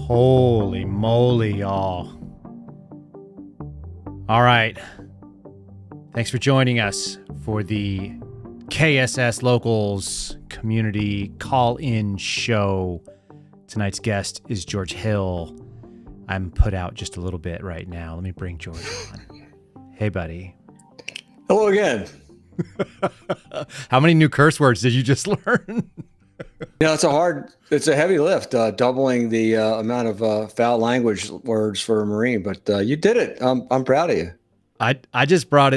Holy moly, y'all. All right. Thanks for joining us for the KSS Locals Community Call-In Show. Tonight's guest is George Hill. I'm put out just a little bit right now. Let me bring George on. Hey, buddy. Hello again. How many new curse words did you just learn? It's a heavy lift, doubling the amount of foul language words for a Marine, but you did it. I'm proud of you. I just brought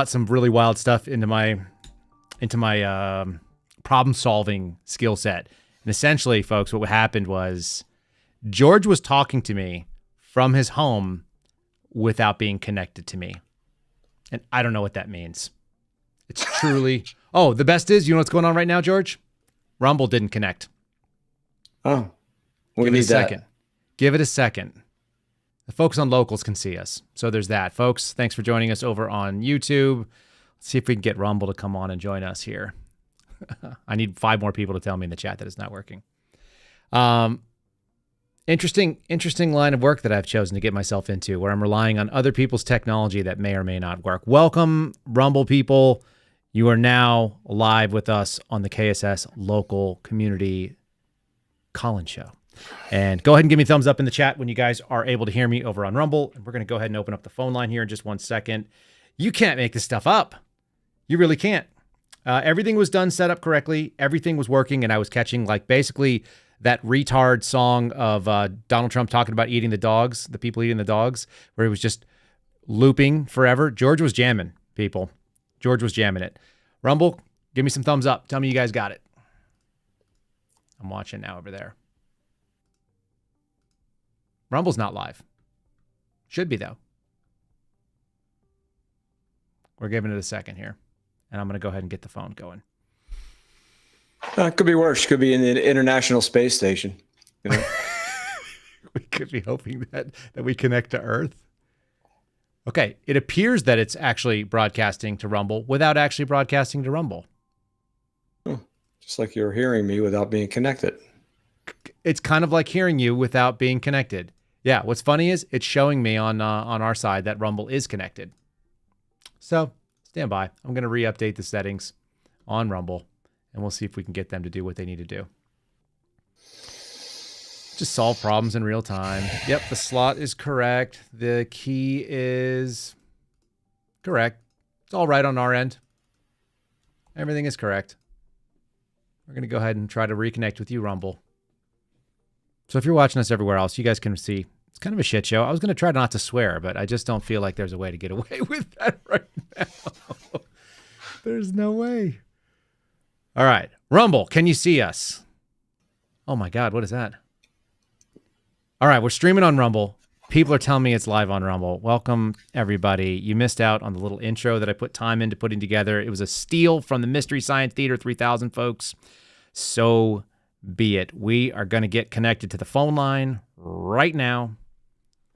some really wild stuff into my problem solving skill set. And essentially, folks, what happened was George was talking to me from his home without being connected to me. And I don't know what that means. It's truly, the best is, you know what's going on right now, George? Rumble didn't connect. Oh, give it a second. Give it a second. The folks on Locals can see us. So there's that. Folks, thanks for joining us over on YouTube. Let's see if we can get Rumble to come on and join us here. I need 5 more people to tell me in the chat that it's not working. Interesting line of work that I've chosen to get myself into, where I'm relying on other people's technology that may or may not work. Welcome, Rumble people. You are now live with us on the KSS Local Community Call-In Show. And go ahead and give me a thumbs up in the chat when you guys are able to hear me over on Rumble. And we're going to go ahead and open up the phone line here in just 1 second. You can't make this stuff up. You really can't. Everything was done, set up correctly. Everything was working, and I was catching basically that retard song of Donald Trump talking about eating the dogs, the people eating the dogs, where it was just looping forever. George was jamming, people. George was jamming it. Rumble, give me some thumbs up. Tell me you guys got it. I'm watching now over there. Rumble's not live. Should be, though. We're giving it a second here. And I'm going to go ahead and get the phone going. It could be worse. Could be in the International Space Station. You know? We could be hoping that we connect to Earth. Okay, it appears that it's actually broadcasting to Rumble without actually broadcasting to Rumble. Just like you're hearing me without being connected. It's kind of like hearing you without being connected. Yeah, what's funny is it's showing me on our side that Rumble is connected. So stand by. I'm going to re-update the settings on Rumble, and we'll see if we can get them to do what they need to do. Just solve problems in real time. Yep, the slot is correct. The key is correct. It's all right on our end. Everything is correct. We're going to go ahead and try to reconnect with you, Rumble. So if you're watching us everywhere else, you guys can see it's kind of a shit show. I was going to try not to swear, but I just don't feel like there's a way to get away with that right now. There's no way. All right. Rumble, can you see us? Oh, my God. What is that? All right, we're streaming on Rumble. People are telling me it's live on Rumble. Welcome, everybody. You missed out on the little intro that I put time into putting together. It was a steal from the Mystery Science Theater 3000, folks. So be it. We are going to get connected to the phone line right now,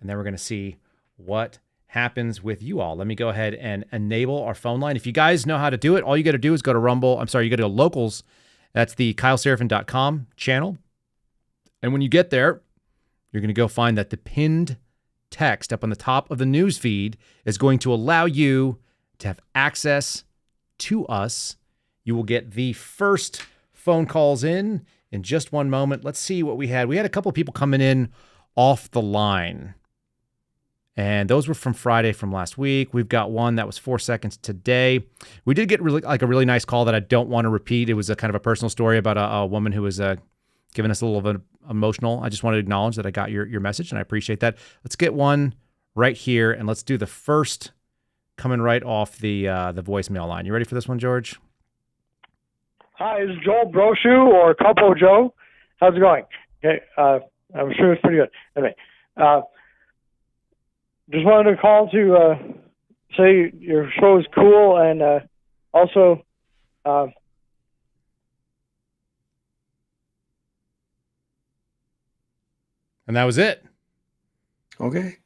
and then we're going to see what happens with you all. Let me go ahead and enable our phone line. If you guys know how to do it, all you got to do is go to Rumble. I'm sorry, you got to go to Locals. That's the KyleSerafin.com channel. And when you get there, you're going to go find that the pinned text up on the top of the news feed is going to allow you to have access to us. You will get the first phone calls in just 1 moment. Let's see what we had. We had a couple of people coming in off the line, and those were from Friday from last week. We've got one that was 4 seconds today. We did get a really nice call that I don't want to repeat. It was a kind of a personal story about a woman who was giving us a little bit emotional. I just wanted to acknowledge that I got your message, and I appreciate that. Let's get one right here, and let's do the first coming right off the voicemail line. You ready for this one, George? Hi, this is Joel Brochu or Couple Joe. How's it going? Okay, I'm sure it's pretty good. Anyway, just wanted to call to say your show is cool, and also And that was it. Okay.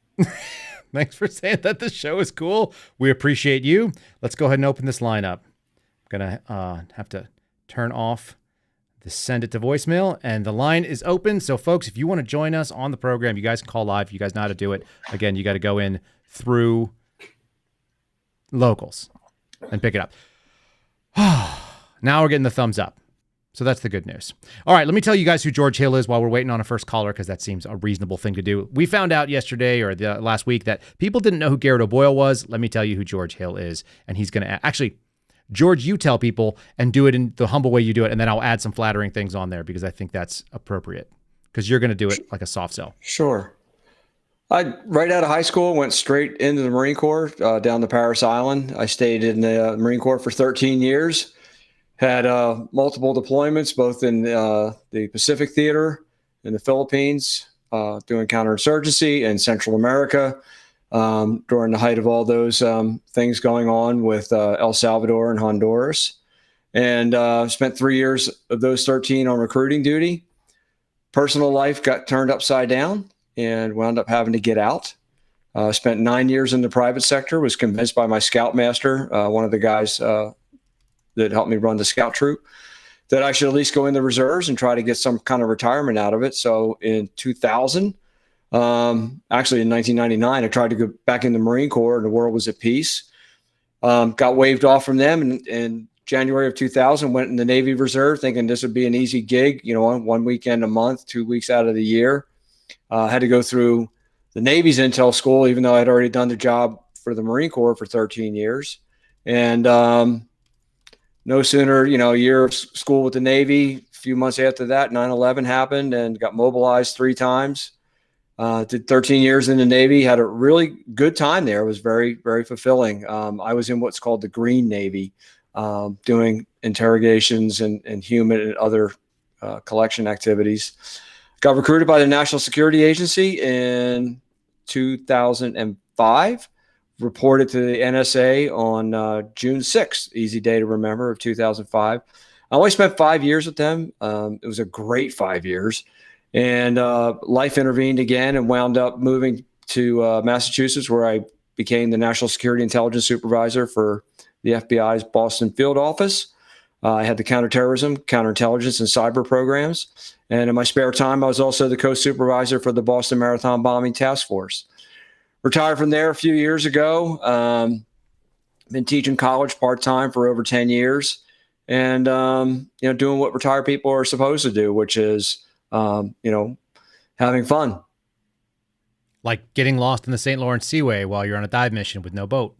Thanks for saying that the show is cool. We appreciate you. Let's go ahead and open this line up. I'm going to have to turn off the send it to voicemail, and the line is open. So, folks, if you want to join us on the program, you guys can call live. You guys know how to do it. Again, you got to go in through locals and pick it up. Now we're getting the thumbs up. So that's the good news. All right, let me tell you guys who George Hill is while we're waiting on a first caller, because that seems a reasonable thing to do. We found out yesterday or the last week that people didn't know who Garrett O'Boyle was. Let me tell you who George Hill is. And he's going to actually, George, you tell people and do it in the humble way you do it. And then I'll add some flattering things on there because I think that's appropriate, because you're going to do it like a soft sell. Sure. I right out of high school went straight into the Marine Corps down to Paris Island. I stayed in the Marine Corps for 13 years. Had multiple deployments, both in the Pacific Theater in the Philippines, doing counterinsurgency, and Central America during the height of all those things going on with El Salvador and Honduras. And spent 3 years of those 13 on recruiting duty. Personal life got turned upside down and wound up having to get out. Spent 9 years in the private sector, was convinced by my scoutmaster, one of the guys that helped me run the scout troop, that I should at least go in the reserves and try to get some kind of retirement out of it. So in 2000, actually in 1999, I tried to go back in the Marine Corps and the world was at peace. Got waived off from them in January of 2000, went in the Navy Reserve thinking this would be an easy gig, one weekend a month, 2 weeks out of the year. Had to go through the Navy's intel school, even though I'd already done the job for the Marine Corps for 13 years. And no sooner, a year of school with the Navy, a few months after that, 9/11 happened and got mobilized 3 times. Did 13 years in the Navy, had a really good time there. It was very, very fulfilling. I was in what's called the Green Navy, doing interrogations and human and other collection activities. Got recruited by the National Security Agency in 2005. Reported to the NSA on June 6th, easy day to remember, of 2005. I only spent 5 years with them. It was a great 5 years. And life intervened again and wound up moving to Massachusetts, where I became the National Security Intelligence Supervisor for the FBI's Boston field office. I had the counterterrorism, counterintelligence, and cyber programs. And in my spare time, I was also the co-supervisor for the Boston Marathon Bombing Task Force. Retired from there a few years ago. Been teaching college part-time for over 10 years and, doing what retired people are supposed to do, which is, having fun. Like getting lost in the St. Lawrence Seaway while you're on a dive mission with no boat.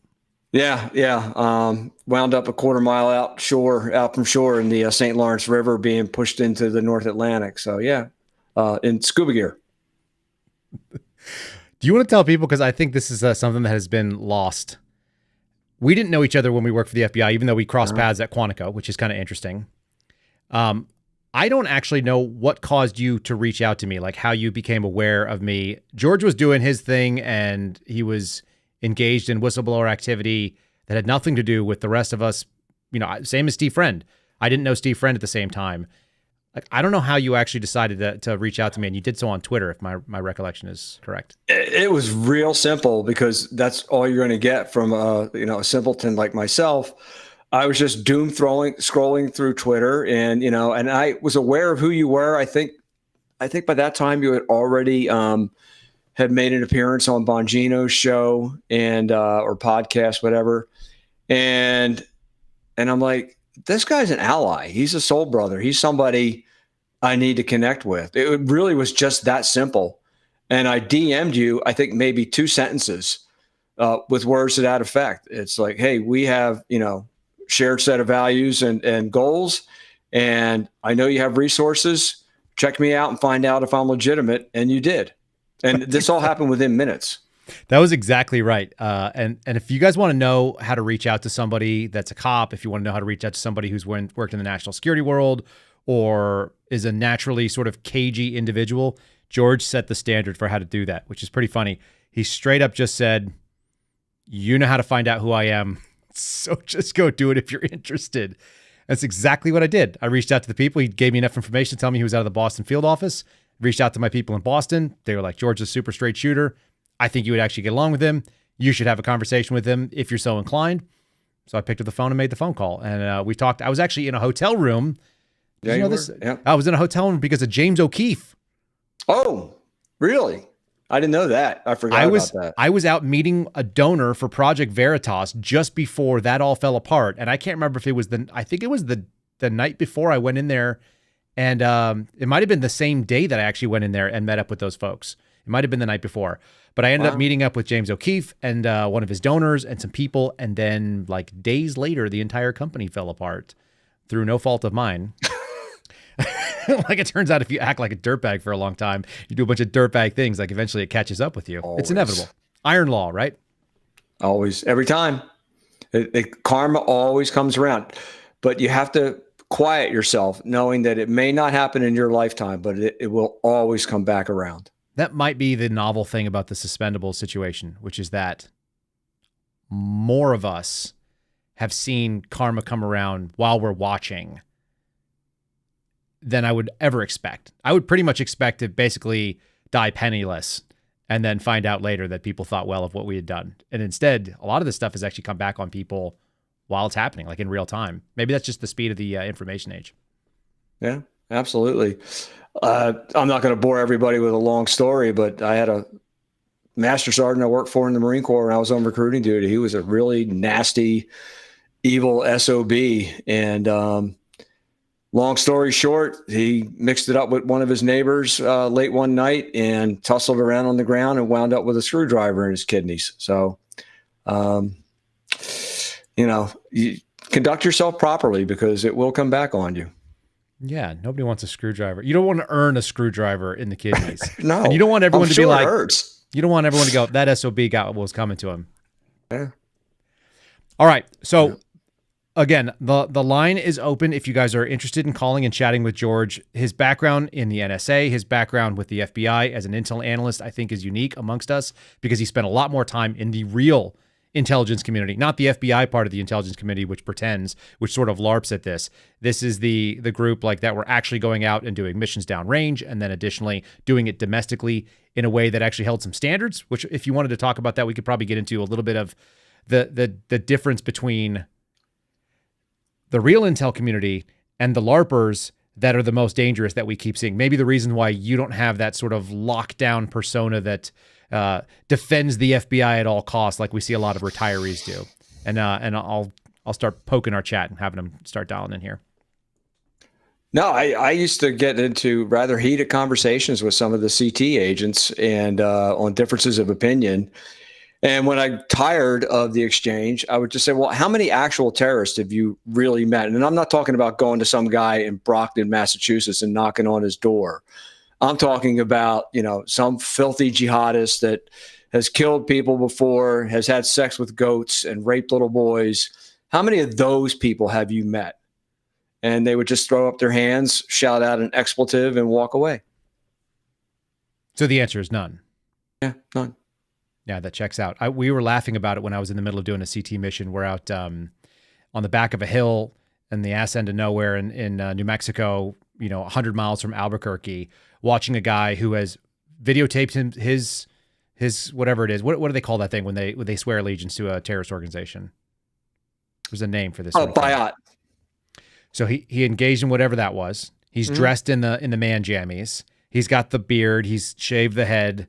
Yeah. Wound up a quarter mile out from shore in the St. Lawrence River, being pushed into the North Atlantic. So, yeah, in scuba gear. Do you want to tell people, because I think this is something that has been lost. We didn't know each other when we worked for the FBI, even though we crossed paths at Quantico, which is kind of interesting. I don't actually know what caused you to reach out to me, like how you became aware of me. George was doing his thing, and he was engaged in whistleblower activity that had nothing to do with the rest of us. Same as Steve Friend. I didn't know Steve Friend at the same time. Like, I don't know how you actually decided to reach out to me, and you did so on Twitter, if my recollection is correct. It was real simple, because that's all you're going to get from a simpleton like myself. I was just scrolling through Twitter, and and I was aware of who you were. I think by that time you had already had made an appearance on Bongino's show and or podcast, whatever, and I'm like, this guy's an ally. He's a soul brother. He's somebody I need to connect with. It really was just that simple. And I DM'd you, I think maybe 2 sentences with words to that effect. It's like, hey, we have, shared set of values and goals. And I know you have resources. Check me out and find out if I'm legitimate. And you did. And this all happened within minutes. That was exactly right. And if you guys want to know how to reach out to somebody that's a cop, if you want to know how to reach out to somebody who's worked in the national security world or is a naturally sort of cagey individual, George set the standard for how to do that, which is pretty funny. He straight up just said, you know how to find out who I am, so just go do it if you're interested. That's exactly what I did. I reached out to the people. He gave me enough information to tell me he was out of the Boston field office. Reached out to my people in Boston. They were like, George is a super straight shooter. I think you would actually get along with him. You should have a conversation with him if you're so inclined. So I picked up the phone and made the phone call. And we talked. I was actually in a hotel room. Did you know this? Yeah. I was in a hotel room because of James O'Keefe. Oh, really? I didn't know that. I forgot about that. I was out meeting a donor for Project Veritas just before that all fell apart. And I can't remember if it was I think it was the night before I went in there. And it might have been the same day that I actually went in there and met up with those folks. It might have been the night before. But I ended up meeting up with James O'Keefe and one of his donors and some people. And then like days later, the entire company fell apart through no fault of mine. Like it turns out if you act like a dirtbag for a long time, you do a bunch of dirtbag things, like eventually it catches up with you. Always. It's inevitable. Iron law, right? Always. Every time. Karma always comes around. But you have to quiet yourself knowing that it may not happen in your lifetime, but it will always come back around. That might be the novel thing about the suspendable situation, which is that more of us have seen karma come around while we're watching than I would ever expect. I would pretty much expect to basically die penniless and then find out later that people thought well of what we had done. And instead, a lot of this stuff has actually come back on people while it's happening, like in real time. Maybe that's just the speed of the information age. Yeah, absolutely. I'm not going to bore everybody with a long story, but I had a master sergeant I worked for in the Marine Corps when I was on recruiting duty. He was a really nasty, evil SOB. And long story short, he mixed it up with one of his neighbors late one night and tussled around on the ground and wound up with a screwdriver in his kidneys. So, you conduct yourself properly because it will come back on you. Yeah, nobody wants a screwdriver. You don't want to earn a screwdriver in the kidneys. No. And you don't want everyone to be like, it hurts. You don't want everyone to go, that SOB got what was coming to him. Yeah. All right. So again, the line is open if you guys are interested in calling and chatting with George. His background in the NSA, his background with the FBI as an intel analyst, I think is unique amongst us because he spent a lot more time in the real intelligence community, not the FBI part of the intelligence community, which pretends, which sort of LARPs at this. This is the group like that we're actually going out and doing missions downrange, and then additionally doing it domestically in a way that actually held some standards, which if you wanted to talk about that, we could probably get into a little bit of the difference between the real intel community and the LARPers that are the most dangerous that we keep seeing. Maybe the reason why you don't have that sort of lockdown persona that defends the FBI at all costs, like we see a lot of retirees do. And I'll start poking our chat and having them start dialing in here. No, I used to get into rather heated conversations with some of the CT agents and on differences of opinion. And when I tired of the exchange, I would just say, well, how many actual terrorists have you really met? And I'm not talking about going to some guy in Brockton, Massachusetts and knocking on his door. I'm talking about, some filthy jihadist that has killed people before, has had sex with goats and raped little boys. How many of those people have you met? And they would just throw up their hands, shout out an expletive, and walk away. So the answer is none. Yeah, none. Yeah, that checks out. We were laughing about it when I was in the middle of doing a CT mission. We're out on the back of a hill in the ass end of nowhere in New Mexico, 100 miles from Albuquerque, watching a guy who has videotaped his whatever it is. What do they call that thing when they swear allegiance to a terrorist organization? There's a name for this. Bayat. So he engaged in whatever that was. He's dressed in the man jammies. He's got the beard. He's shaved the head.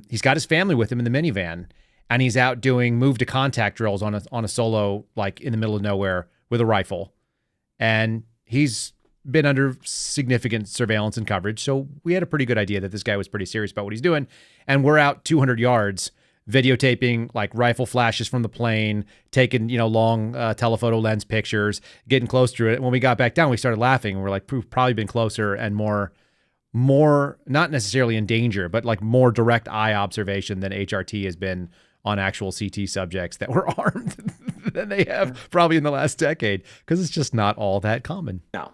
He's got his family with him in the minivan, and he's out doing move to contact drills on a solo, like in the middle of nowhere with a rifle. And he's been under significant surveillance and coverage. So we had a pretty good idea that this guy was pretty serious about what he's doing. And we're out 200 yards videotaping like rifle flashes from the plane, taking, long telephoto lens pictures, getting close to it. When we got back down, we started laughing and we're like, we've probably been closer and more more, not necessarily in danger, but like more direct eye observation than HRT has been on actual CT subjects that were armed than they have probably in the last decade, because it's just not all that common. No.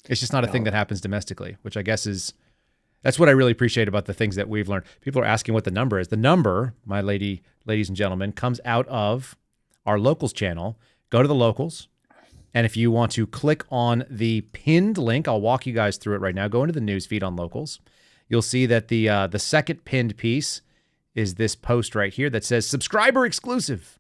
It's just not a thing that happens domestically, which I guess that's what I really appreciate about the things that we've learned. People are asking what the number is. The number, ladies and gentlemen, comes out of our locals channel. Go to the locals. And if you want to click on the pinned link, I'll walk you guys through it right now. Go into the news feed on locals. You'll see that the second pinned piece is this post right here that says subscriber exclusive.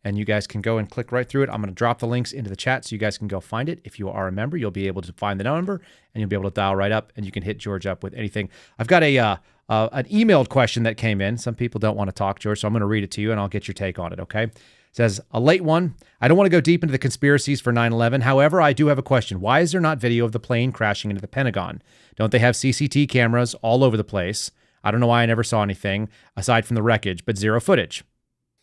And you guys can go and click right through it. I'm going to drop the links into the chat so you guys can go find it. If you are a member, you'll be able to find the number and you'll be able to dial right up and you can hit George up with anything. I've got an emailed question that came in. Some people don't want to talk, George, so I'm going to read it to you and I'll get your take on it, okay? It says, a late one. I don't want to go deep into the conspiracies for 9/11. However, I do have a question. Why is there not video of the plane crashing into the Pentagon? Don't they have CCTV cameras all over the place? I don't know why I never saw anything aside from the wreckage, but zero footage.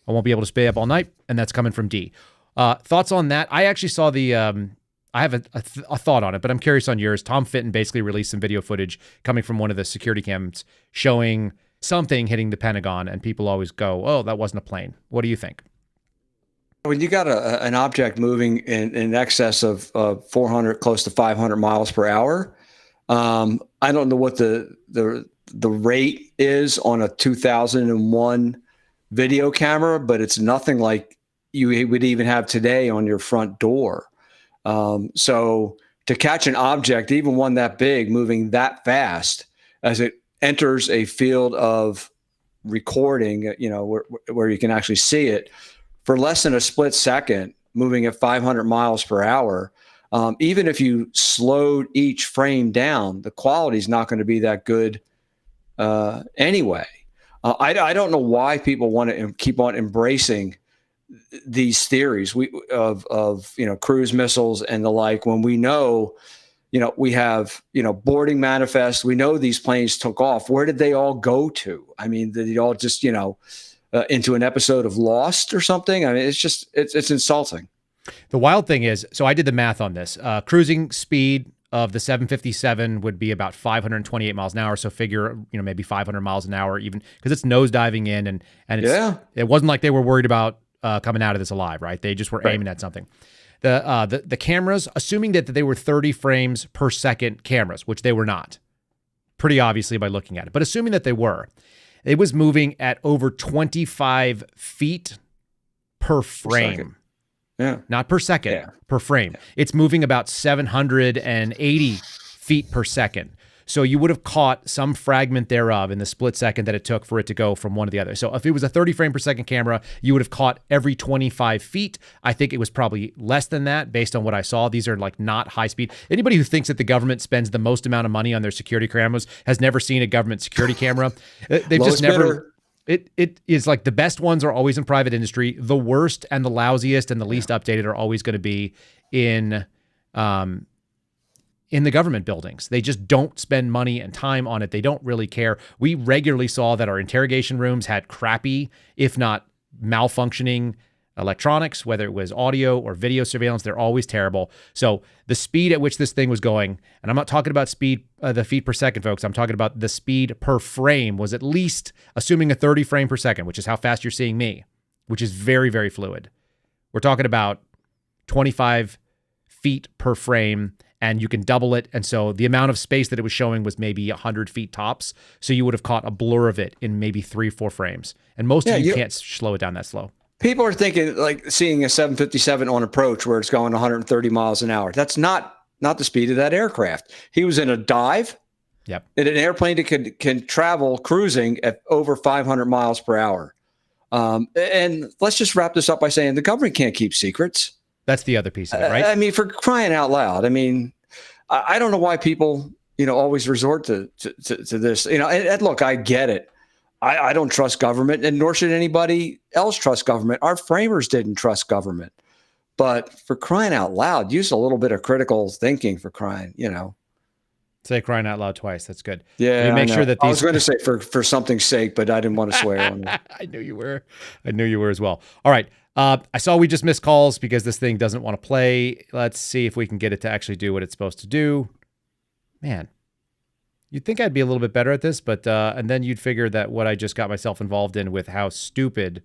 I won't be able to stay up all night, and that's coming from D. Thoughts on that? I actually saw I have a thought on it, but I'm curious on yours. Tom Fitton basically released some video footage coming from one of the security cams showing something hitting the Pentagon, and people always go, oh, that wasn't a plane. What do you think? When you got an object moving in excess of 400, close to 500 miles per hour, I don't know what the rate is on a 2001 video camera, but it's nothing like you would even have today on your front door. So to catch an object, even one that big, moving that fast as it enters a field of recording, where you can actually see it for less than a split second, moving at 500 miles per hour, even if you slowed each frame down, the quality is not going to be that good anyway. I don't know why people want to keep on embracing these theories of cruise missiles and the like, when we know, we have, boarding manifests. We know these planes took off. Where did they all go to? I mean, did they all just, into an episode of Lost or something? I mean, it's insulting. The wild thing is, so I did the math on this. Cruising speed of the 757 would be about 528 miles an hour. So figure, maybe 500 miles an hour, even because it's nosediving in, and it wasn't like they were worried about coming out of this alive, right? They just were aiming at something. The cameras, assuming that they were 30 frames per second cameras, which they were not, pretty obviously by looking at it, but assuming that they were, it was moving at over 25 feet per frame. Yeah. Not per second, per frame. Yeah. It's moving about 780 feet per second. So you would have caught some fragment thereof in the split second that it took for it to go from one to the other. So if it was a 30 frame per second camera, you would have caught every 25 feet. I think it was probably less than that based on what I saw. These are like not high speed. Anybody who thinks that the government spends the most amount of money on their security cameras has never seen a government security camera. They've just never... It is like the best ones are always in private industry. The worst and the lousiest and the least updated are always going to be in the government buildings. They just don't spend money and time on it. They don't really care. We regularly saw that our interrogation rooms had crappy, if not malfunctioning electronics, whether it was audio or video surveillance. They're always terrible. So the speed at which this thing was going, and I'm not talking about speed, the feet per second, folks. I'm talking about the speed per frame was at least, assuming a 30 frame per second, which is how fast you're seeing me, which is very, very fluid. We're talking about 25 feet per frame, and you can double it. And so the amount of space that it was showing was maybe 100 feet tops. So you would have caught a blur of it in maybe 3-4 frames. And most of you can't slow it down that slow. People are thinking like seeing a 757 on approach where it's going 130 miles an hour. That's not the speed of that aircraft. He was in a dive. Yep. In an airplane that can travel cruising at over 500 miles per hour. And let's just wrap this up by saying the government can't keep secrets. That's the other piece of it, right? I mean, for crying out loud. I mean, I don't know why people, always resort to this. And look, I get it. I don't trust government, and nor should anybody else trust government. Our framers didn't trust government. But for crying out loud, use a little bit of critical thinking for crying, Say crying out loud twice. That's good. Yeah. Make sure that these... I was going to say for something's sake, but I didn't want to swear on it. I knew you were. I knew you were as well. All right. I saw we just missed calls because this thing doesn't want to play. Let's see if we can get it to actually do what it's supposed to do. Man, You'd think I'd be a little bit better at this, but and then you'd figure that what I just got myself involved in with how stupid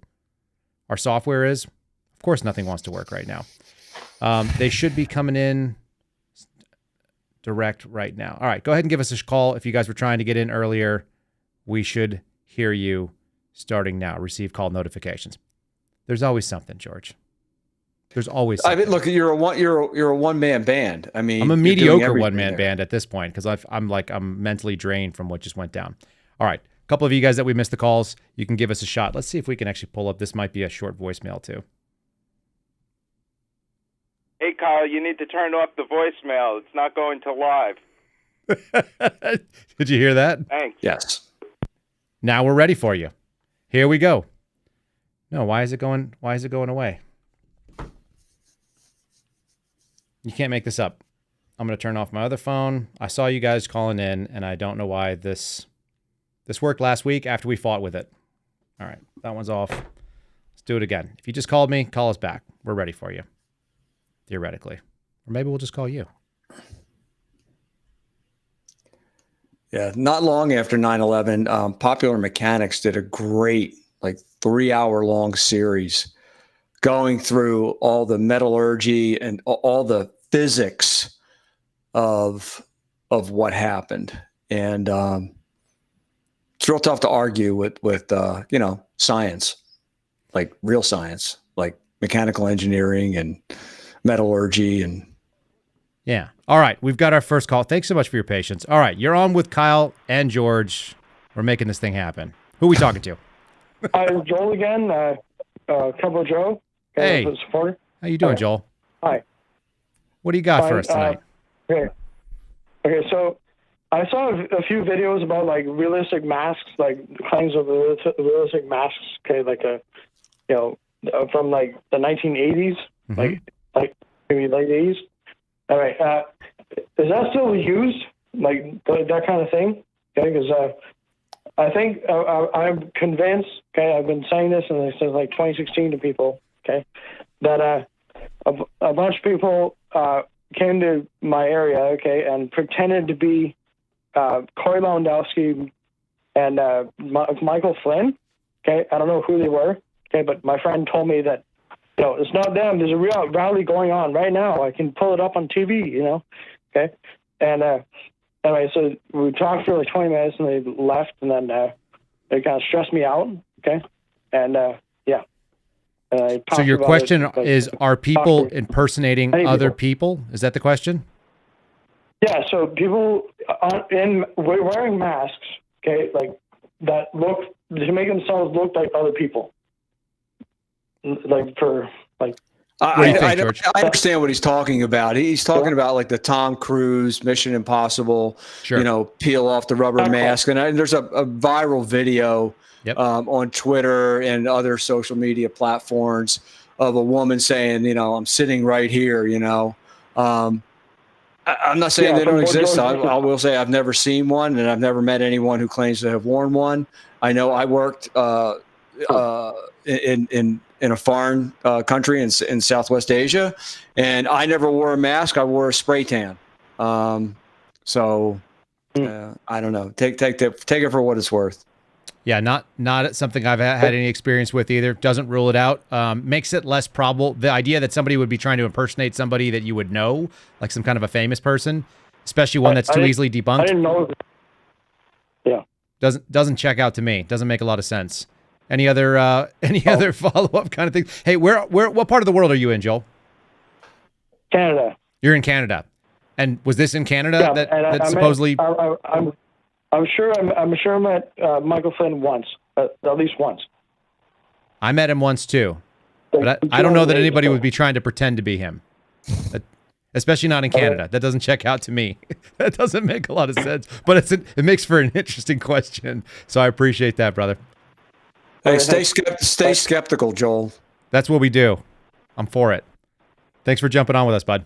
our software is. Of course, nothing wants to work right now. They should be coming in direct right now. All right, go ahead and give us a call. If you guys were trying to get in earlier, we should hear you starting now. Receive call notifications. There's always something, George. There's always something. I mean, look, you're a one-man band. I mean, I'm a you're doing mediocre everything one-man there. band at this point because I'm mentally drained from what just went down. All right, a couple of you guys that we missed the calls, you can give us a shot. Let's see if we can actually pull up. This might be a short voicemail too. Hey, Kyle, you need to turn off the voicemail. It's not going to live. Did you hear that? Thanks. Yes. Now we're ready for you. Here we go. No, why is it going away? You can't make this up. I'm going to turn off my other phone. I saw you guys calling in, and I don't know why this worked last week after we fought with it. All right, that one's off. Let's do it again. If you just called me, call us back. We're ready for you, theoretically. Or maybe we'll just call you. Yeah, not long after 9/11, Popular Mechanics did a great, 3-hour-long series going through all the metallurgy and all the physics of what happened. And it's real tough to argue with science, like real science, like mechanical engineering and metallurgy and Yeah. All right. We've got our first call. Thanks so much for your patience. All right. You're on with Kyle and George. We're making this thing happen. Who are we talking to? Hi, Joel again. Couple Joe. Hey. Supporter. How you doing, Hi. Joel? Hi. What do you got Fine, for us tonight? Okay. So I saw a few videos about realistic masks, claims of realistic masks. Okay, from the 1980s, Mhm. maybe late 80s. All right. Is that still used, that kind of thing? Okay, because I think I'm convinced. Okay, I've been saying this since 2016 to people. Okay, that a bunch of people came to my area. Okay, and pretended to be Corey Lewandowski and Michael Flynn. Okay, I don't know who they were. Okay, but my friend told me that. It's not them. There's a real rally going on right now. I can pull it up on TV, okay? And anyway, so we talked for 20 minutes and they left, and then they kind of stressed me out, okay? And yeah. So your question is, are people impersonating other people? Is that the question? Yeah, so people wearing masks, okay, that look, to make themselves look like other people. I understand what he's talking about. He's talking about the Tom Cruise Mission Impossible, Sure. Peel off the rubber mask. And there's a viral video on Twitter and other social media platforms of a woman saying, I'm sitting right here, I'm not saying they don't exist. I will say I've never seen one, and I've never met anyone who claims to have worn one. I know I worked in a foreign country in Southwest Asia, and I never wore a mask. I wore a spray tan. I don't know. Take it for what it's worth. Yeah, not something I've had any experience with either. Doesn't rule it out. Makes it less probable. The idea that somebody would be trying to impersonate somebody that you would know, like some kind of a famous person, especially one that's too easily debunked. I didn't know. Yeah. Doesn't check out to me. Doesn't make a lot of sense. Any other follow-up kind of thing? Hey, what part of the world are you in, Joel? Canada. You're in Canada. And was this in Canada that supposedly? I'm sure I met Michael Flynn once, at least once. I met him once too, but I don't know that anybody would be trying to pretend to be him, especially not in Canada. That doesn't check out to me. That doesn't make a lot of sense, but it makes for an interesting question. So I appreciate that, brother. Hey, stay skeptical, Joel. That's what we do. I'm for it. Thanks for jumping on with us, bud.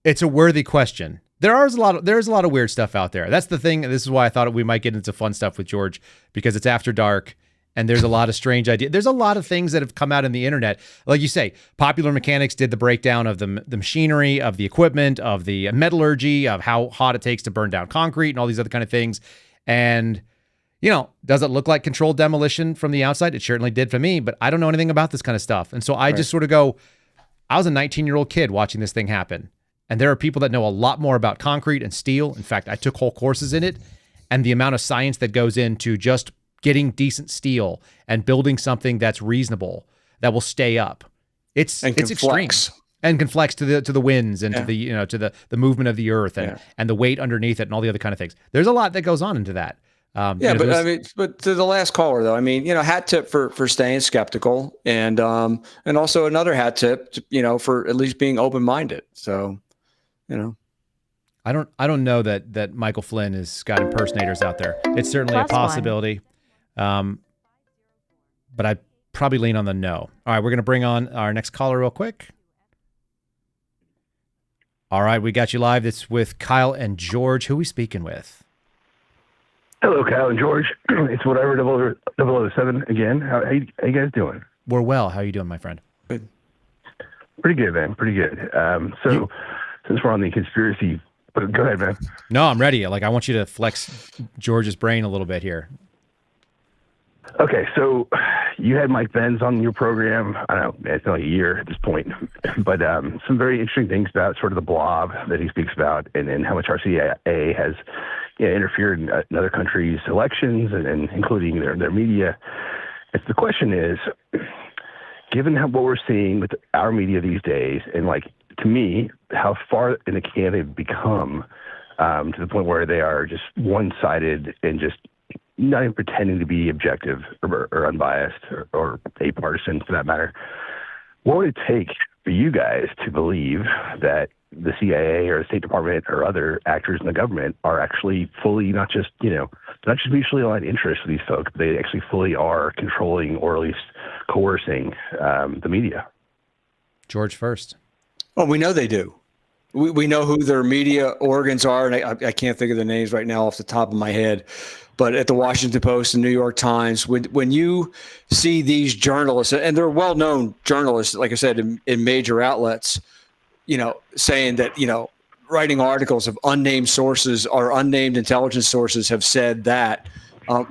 It's a worthy question. There's a lot of weird stuff out there. That's the thing. This is why I thought we might get into fun stuff with George, because it's after dark And there's a lot of strange ideas. There's a lot of things that have come out in the internet. Like you say, Popular Mechanics did the breakdown of the machinery, of the equipment, of the metallurgy, of how hot it takes to burn down concrete and all these other kind of things. And, does it look like controlled demolition from the outside? It certainly did for me, but I don't know anything about this kind of stuff. And so I just sort of go, I was a 19-year-old kid watching this thing happen. And there are people that know a lot more about concrete and steel. In fact, I took whole courses in it. And the amount of science that goes into just getting decent steel and building something that's reasonable, that will stay up. It's extreme and can flex to the winds and to the to the movement of the earth and the weight underneath it and all the other kind of things. There's a lot that goes on into that. But to the last caller though, hat tip for staying skeptical and also another hat tip, for at least being open minded. So, I don't know that Michael Flynn has got impersonators out there. It's certainly a possibility. But I probably lean on the no. All right, we're going to bring on our next caller real quick. All right, we got you live. It's with Kyle and George. Who are we speaking with? Hello, Kyle and George. It's whatever 007 again. How you guys doing? We're well. How are you doing, my friend? Good. Pretty good, man. Pretty good. Since we're on the conspiracy, go ahead, man. No, I'm ready. I want you to flex George's brain a little bit here. Okay, so you had Mike Benz on your program. I don't know, it's only a year at this point, but some very interesting things about sort of the blob that he speaks about, and how much our CIA has interfered in other countries' elections and including their media. And the question is, given what we're seeing with our media these days, and to me, how far in the can they've become to the point where they are just one-sided and just not even pretending to be objective or unbiased or apartisan for that matter. What would it take for you guys to believe that the CIA or the State Department or other actors in the government are actually fully not just mutually aligned interests with these folks, but they actually fully are controlling or at least coercing the media? George first. Well, we know they do. We know who their media organs are, and I can't think of the names right now off the top of my head. But at the Washington Post and New York Times, when you see these journalists, and they're well-known journalists, like I said, in major outlets, saying that, writing articles of unnamed sources or unnamed intelligence sources have said that,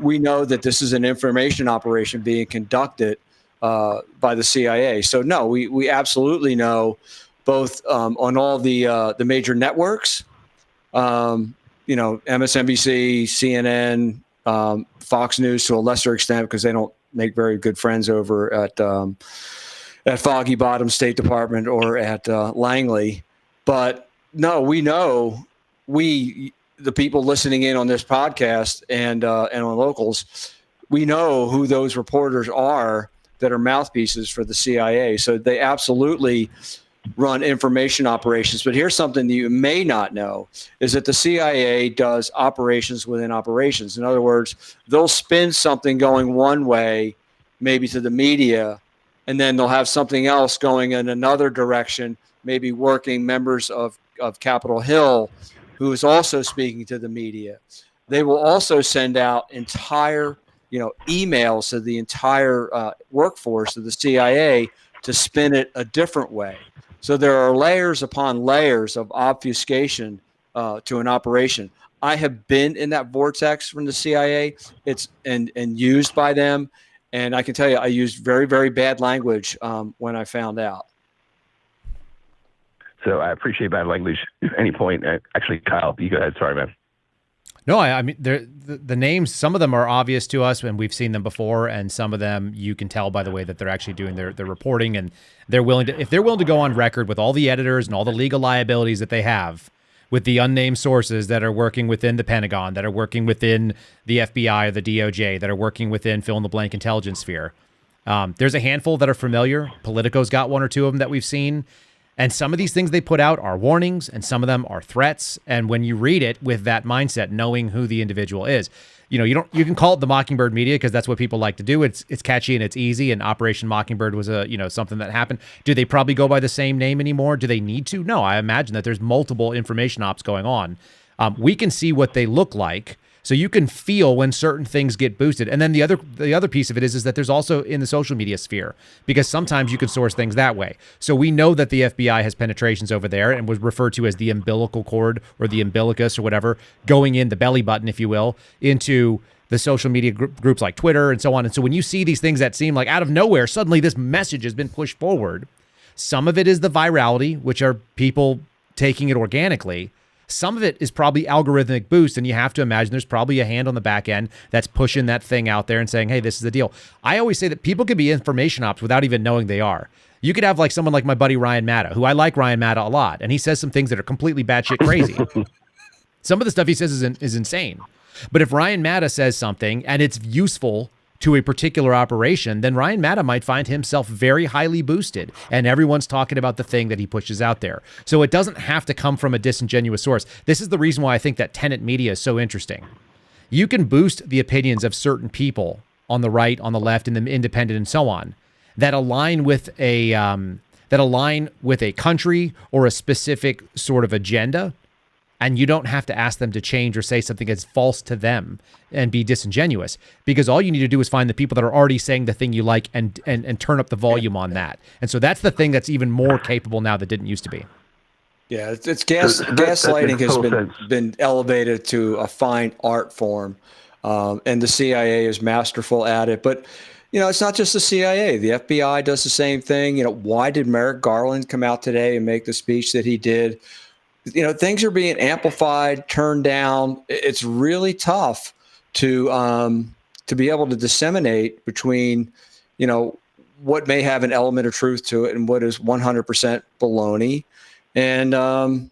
we know that this is an information operation being conducted by the CIA. So, no, we absolutely know both on all the major networks, MSNBC, CNN, Fox News to a lesser extent because they don't make very good friends over at Foggy Bottom State Department or at Langley. But no, we know the people listening in on this podcast and on Locals, we know who those reporters are that are mouthpieces for the CIA. So they absolutely run information operations. But here's something that you may not know is that the CIA does operations within operations. In other words, they'll spin something going one way, maybe to the media, and then they'll have something else going in another direction, maybe working members of Capitol Hill, who is also speaking to the media. They will also send out entire, emails to the entire workforce of the CIA to spin it a different way. So there are layers upon layers of obfuscation to an operation. I have been in that vortex from the CIA. It's and used by them, and I can tell you, I used very, very bad language when I found out. So I appreciate bad language at any point. Actually, Kyle, you go ahead. Sorry, man. No, I mean, the names, some of them are obvious to us and we've seen them before, and some of them you can tell by the way that they're actually doing their reporting, and if they're willing to go on record with all the editors and all the legal liabilities that they have with the unnamed sources that are working within the Pentagon, that are working within the FBI or the DOJ, that are working within fill-in-the-blank intelligence sphere. There's a handful that are familiar. Politico's got one or two of them that we've seen. And some of these things they put out are warnings, and some of them are threats. And when you read it with that mindset, knowing who the individual is, you can call it the Mockingbird media because that's what people like to do. It's catchy and it's easy. And Operation Mockingbird was something that happened. Do they probably go by the same name anymore? Do they need to? No, I imagine that there's multiple information ops going on. We can see what they look like So you can feel when certain things get boosted. And then the other piece of it is that there's also in the social media sphere, because sometimes you can source things that way. So we know that the FBI has penetrations over there and was referred to as the umbilical cord or the umbilicus or whatever, going in the belly button, if you will, into the social media groups like Twitter and so on. And so when you see these things that seem like out of nowhere, suddenly this message has been pushed forward. Some of it is the virality, which are people taking it organically. Some of it is probably algorithmic boost, and you have to imagine there's probably a hand on the back end that's pushing that thing out there and saying, hey, this is the deal. I always say that people can be information ops without even knowing they are. You could have like someone like my buddy Ryan Matta, who I like Ryan Matta a lot, and he says some things that are completely batshit crazy. Some of the stuff he says is insane. But if Ryan Matta says something and it's useful to a particular operation, then Ryan Matta might find himself very highly boosted, and everyone's talking about the thing that he pushes out there. So it doesn't have to come from a disingenuous source. This is the reason why I think that tenant media is so interesting. You can boost the opinions of certain people on the right, on the left, and the independent, and so on, that align with a country or a specific sort of agenda. And you don't have to ask them to change or say something that's false to them and be disingenuous, because all you need to do is find the people that are already saying the thing you like and turn up the volume on that. And so that's the thing that's even more capable now that didn't used to be. Yeah, gaslighting has been elevated to a fine art form, and the CIA is masterful at it. But it's not just the CIA. The FBI does the same thing. Why did Merrick Garland come out today and make the speech that he did? Things are being amplified, turned down. It's really tough to be able to disseminate between, what may have an element of truth to it and what is 100% baloney. And,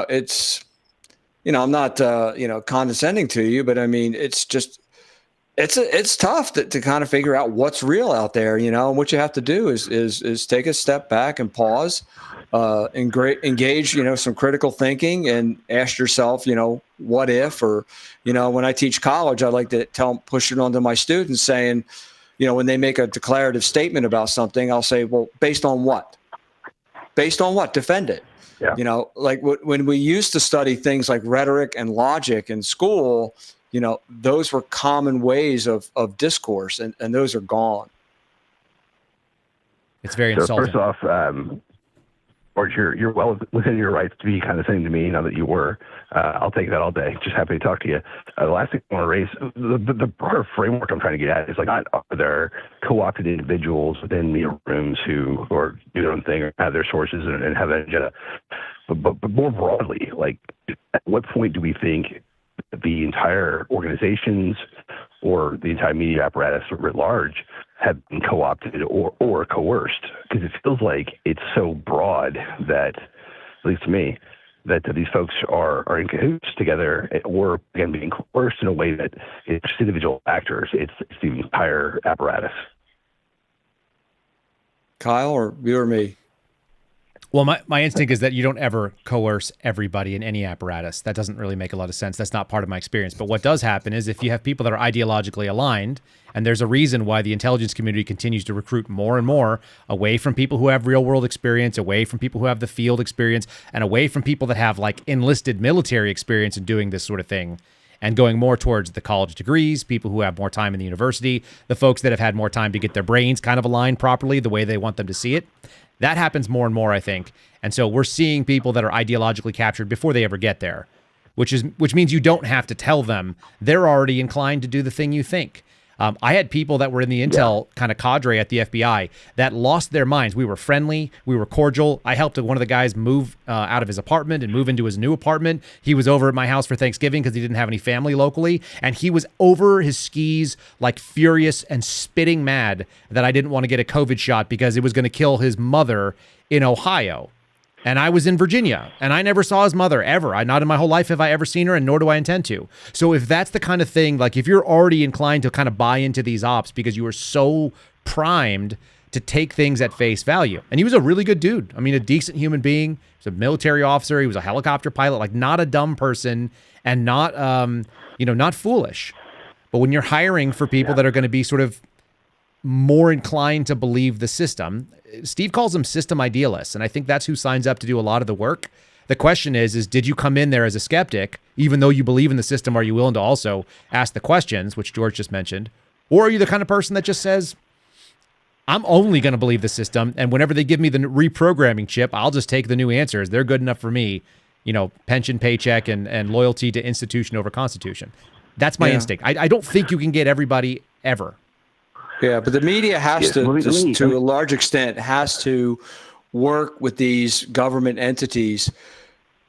it's, I'm not, condescending to you, but I mean, it's just, it's tough to kind of figure out what's real out there, and what you have to do is take a step back and pause. Engage, some critical thinking and ask yourself, what if, or, when I teach college, I like to push it onto my students saying, when they make a declarative statement about something, I'll say, well, based on what? Based on what? Defend it. Yeah. Like when we used to study things like rhetoric and logic in school, those were common ways of discourse, and those are gone. It's very insulting. First off, George, you're well within your rights to be kind of saying to me now that you were. I'll take that all day. Just happy to talk to you. The last thing I want to raise, the broader framework I'm trying to get at is like, are there co-opted individuals within media rooms who do their own thing or have their sources and have an agenda? But more broadly, like, at what point do we think the entire organizations or the entire media apparatus writ large have been co-opted or coerced? Because it feels like it's so broad that, at least to me, that these folks are in cahoots together, or again being coerced in a way that it's just individual actors. It's the entire apparatus. Kyle, or you or me? Well, my instinct is that you don't ever coerce everybody in any apparatus. That doesn't really make a lot of sense. That's not part of my experience. But what does happen is if you have people that are ideologically aligned, and there's a reason why the intelligence community continues to recruit more and more away from people who have real world experience, away from people who have the field experience, and away from people that have like enlisted military experience in doing this sort of thing, and going more towards the college degrees, people who have more time in the university, the folks that have had more time to get their brains kind of aligned properly the way they want them to see it. That happens more and more, I think. And so we're seeing people that are ideologically captured before they ever get there, which means you don't have to tell them. They're already inclined to do the thing you think. I had people that were in the intel kind of cadre at the FBI that lost their minds. We were friendly. We were cordial. I helped one of the guys move out of his apartment and move into his new apartment. He was over at my house for Thanksgiving because he didn't have any family locally. And he was over his skis, like furious and spitting mad that I didn't want to get a COVID shot because it was going to kill his mother in Ohio. And I was in Virginia, and I never saw his mother ever. Not in my whole life have I ever seen her, and nor do I intend to. So if that's the kind of thing, like if you're already inclined to kind of buy into these ops because you were so primed to take things at face value, and he was a really good dude. I mean, a decent human being. He was a military officer. He was a helicopter pilot, like not a dumb person and not, not foolish. But when you're hiring for people that are going to be sort of more inclined to believe the system, Steve calls them system idealists, and I think that's who signs up to do a lot of the work. The question is did you come in there as a skeptic, even though you believe in the system, are you willing to also ask the questions, which George just mentioned? Or are you the kind of person that just says, I'm only going to believe the system, and whenever they give me the reprogramming chip, I'll just take the new answers. They're good enough for me. Pension, paycheck, and loyalty to institution over constitution. That's my instinct. I don't think you can get everybody ever. Yeah, but the media has to a large extent, has to work with these government entities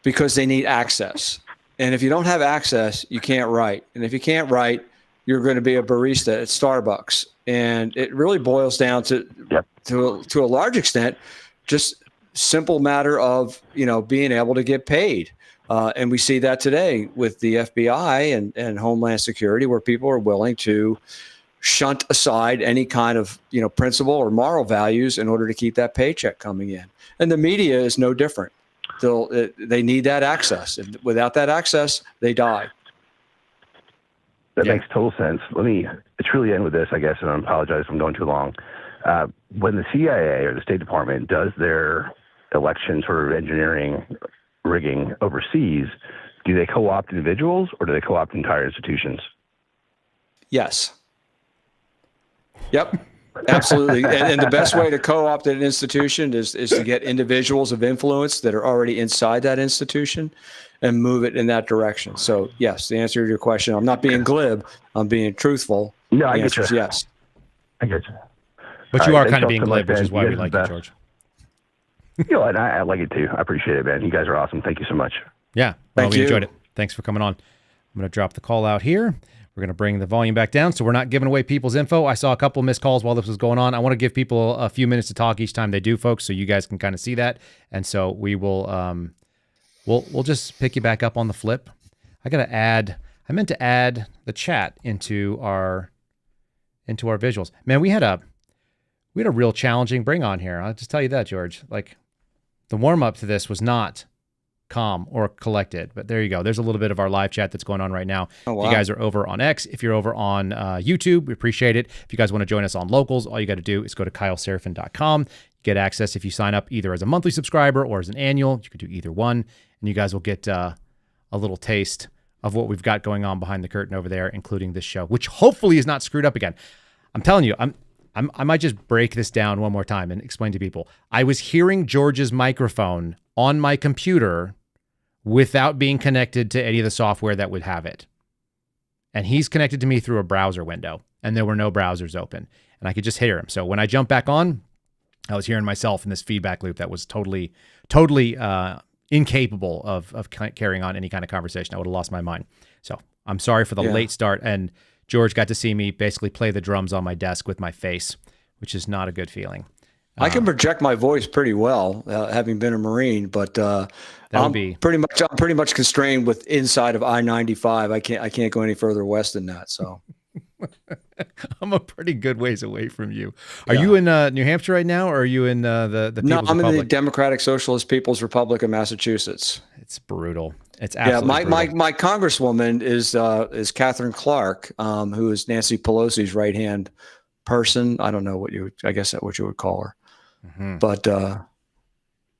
because they need access. And if you don't have access, you can't write. And if you can't write, you're going to be a barista at Starbucks. And it really boils down to a large extent, just simple matter of, being able to get paid. And we see that today with the FBI and Homeland Security, where people are willing to shunt aside any kind of, principle or moral values in order to keep that paycheck coming in. And the media is no different. They need that access. Without that access, they die. That makes total sense. Let me truly end with this, I guess, and I apologize if I'm going too long. When the CIA or the State Department does their election sort of engineering rigging overseas, do they co-opt individuals or do they co-opt entire institutions? Yes. Yep, absolutely. and the best way to co-opt an institution is to get individuals of influence that are already inside that institution and move it in that direction. So, yes, the answer to your question, I'm not being glib, I'm being truthful. No, I get answer you. is yes. I get you. But All you right, are kind of being so glib, much, which is man. why You we guys like are you, the George. And I like it too. I appreciate it, man. You guys are awesome. Thank you so much. Yeah, well, Thank we you. enjoyed it. Thanks for coming on. I'm going to drop the call out here. We're going to bring the volume back down, so we're not giving away people's info. I saw a couple missed calls while this was going on. I want to give people a few minutes to talk each time they do, folks, so you guys can kind of see that. And so we will, we'll just pick you back up on the flip. I meant to add the chat into our visuals. Man, we had a real challenging bring on here. I'll just tell you that, George. Like, the warm up to this was not calm or collected, but there you go. There's a little bit of our live chat that's going on right now. Oh, wow. If you guys are over on X, if you're over on YouTube, we appreciate it. If you guys want to join us on Locals, all you got to do is go to kyleserafin.com. Get access if you sign up either as a monthly subscriber or as an annual. You can do either one, and you guys will get a little taste of what we've got going on behind the curtain over there, including this show, which hopefully is not screwed up again. I'm telling you, I might just break this down one more time and explain to people. I was hearing George's microphone on my computer without being connected to any of the software that would have it. And he's connected to me through a browser window, and there were no browsers open. And I could just hear him. So when I jumped back on, I was hearing myself in this feedback loop that was totally incapable of carrying on any kind of conversation. I would have lost my mind. So I'm sorry for the late start. And George got to see me basically play the drums on my desk with my face, which is not a good feeling. I can project my voice pretty well, having been a Marine, but I'm pretty much constrained with inside of I-95. I can't go any further west than that. So I'm a pretty good ways away from you. Are you in New Hampshire right now, or are you in the People's No, I'm Republic? in the Democratic Socialist People's Republic of Massachusetts. It's brutal. It's absolutely brutal. My congresswoman is Catherine Clark, who is Nancy Pelosi's right-hand person. I don't know I guess that's what you would call her. Mm-hmm. But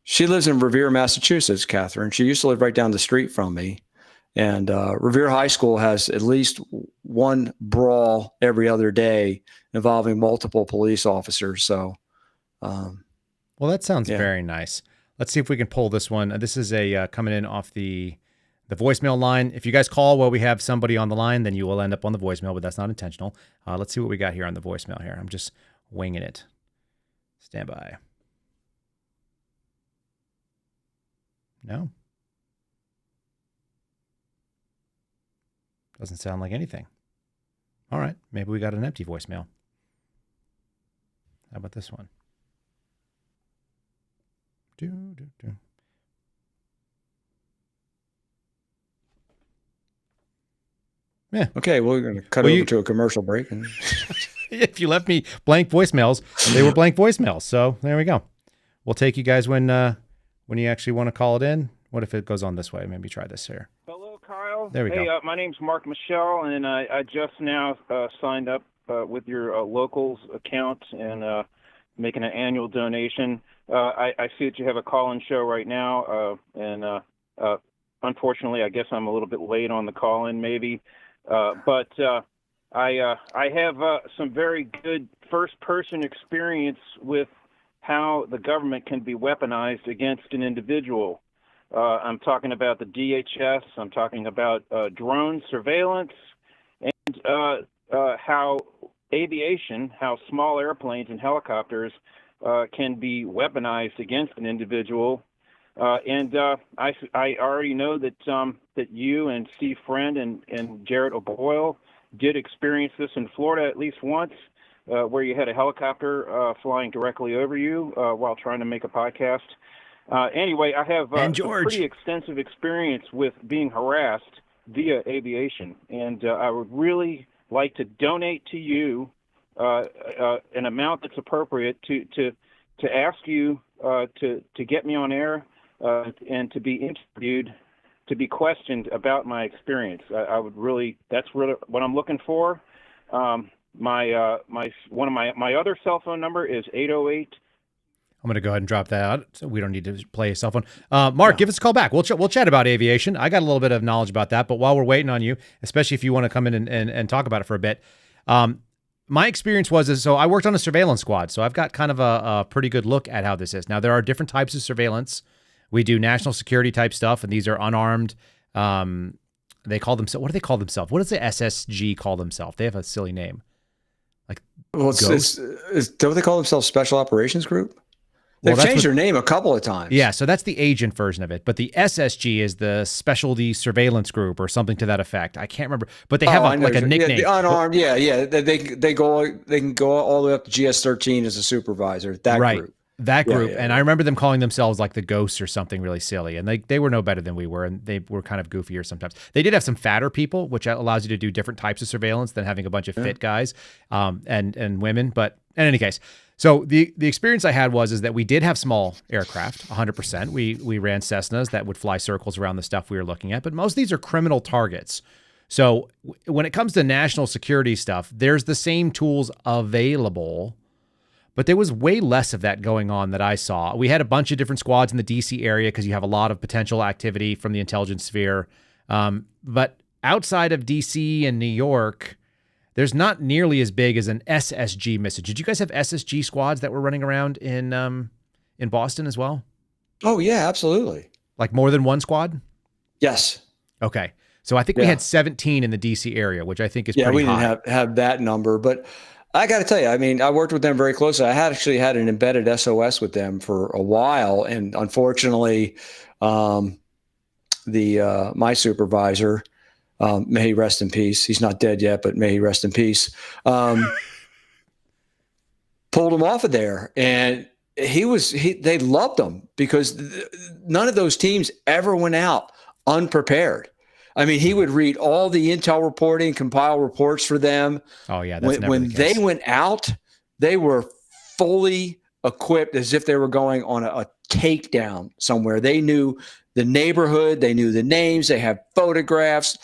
she lives in Revere, Massachusetts, Catherine. She used to live right down the street from me. And Revere High School has at least one brawl every other day involving multiple police officers. So, well, that sounds very nice. Let's see if we can pull this one. This is a coming in off the voicemail line. If you guys call while we have somebody on the line, then you will end up on the voicemail, but that's not intentional. Let's see what we got here on the voicemail here. I'm just winging it. Stand by. No. Doesn't sound like anything. All right. Maybe we got an empty voicemail. How about this one? Yeah. Okay, well, we're going to cut over to a commercial break. And if you left me blank voicemails, they were blank voicemails. So there we go. We'll take you guys when you actually want to call it in. What if it goes on this way? Maybe try this here. Hello, Kyle. There we go. My name's Mark Michelle, and I just now signed up with your Locals account and making an annual donation. I see that you have a call-in show right now, and unfortunately, I guess I'm a little bit late on the call-in, maybe. But I have some very good first-person experience with how the government can be weaponized against an individual. I'm talking about the DHS. I'm talking about drone surveillance, and how aviation, how small airplanes and helicopters can be weaponized against an individual. And I already know that that you and Steve Friend and Jared O'Boyle did experience this in Florida at least once, where you had a helicopter flying directly over you while trying to make a podcast. Anyway, I have And some George. pretty extensive experience with being harassed via aviation, and I would really like to donate to you an amount that's appropriate to ask you to get me on air and to be interviewed, to be questioned about my experience. I would really, that's really what I'm looking for. My other cell phone number is 808. I'm going to go ahead and drop that out so we don't need to play a cell phone. Mark, give us a call back. We'll chat about aviation. I got a little bit of knowledge about that, but while we're waiting on you, especially if you want to come in and talk about it for a bit, my experience so I worked on a surveillance squad, so I've got kind of a pretty good look at how this is. Now, there are different types of surveillance. We do national security type stuff, and these are unarmed. They call themselves, what do they call themselves? What does the SSG call themselves? They have a silly name. Well, don't they call themselves Special Operations Group? They've changed their name a couple of times. Yeah, so that's the agent version of it. But the SSG is the Specialty Surveillance Group or something to that effect. I can't remember, but they have a nickname. Yeah, the unarmed. They can go all the way up to GS-13 as a supervisor. That group. That group. And I remember them calling themselves like the Ghosts or something really silly. And they were no better than we were, and they were kind of goofier sometimes. They did have some fatter people, which allows you to do different types of surveillance than having a bunch of fit guys and women. But in any case, so the experience I had is that we did have small aircraft, 100%. We ran Cessnas that would fly circles around the stuff we were looking at, but most of these are criminal targets. So when it comes to national security stuff, there's the same tools available, but there was way less of that going on that I saw. We had a bunch of different squads in the DC area because you have a lot of potential activity from the intelligence sphere. But outside of DC and New York, there's not nearly as big as an SSG mission. Did you guys have SSG squads that were running around in Boston as well? Oh, yeah, absolutely. Like more than one squad? Yes. Okay. So I think we had 17 in the DC area, which I think is pretty high. Yeah, we didn't have that number. But I got to tell you, I mean, I worked with them very closely. I had actually had an embedded SOS with them for a while. And unfortunately, my supervisor, may he rest in peace. He's not dead yet, but may he rest in peace. Pulled him off of there, and they loved him because none of those teams ever went out unprepared. I mean, he would read all the intel reporting, compile reports for them. Oh yeah, that's when they went out, they were fully equipped as if they were going on a takedown somewhere. They knew the neighborhood, they knew the names, they had photographs.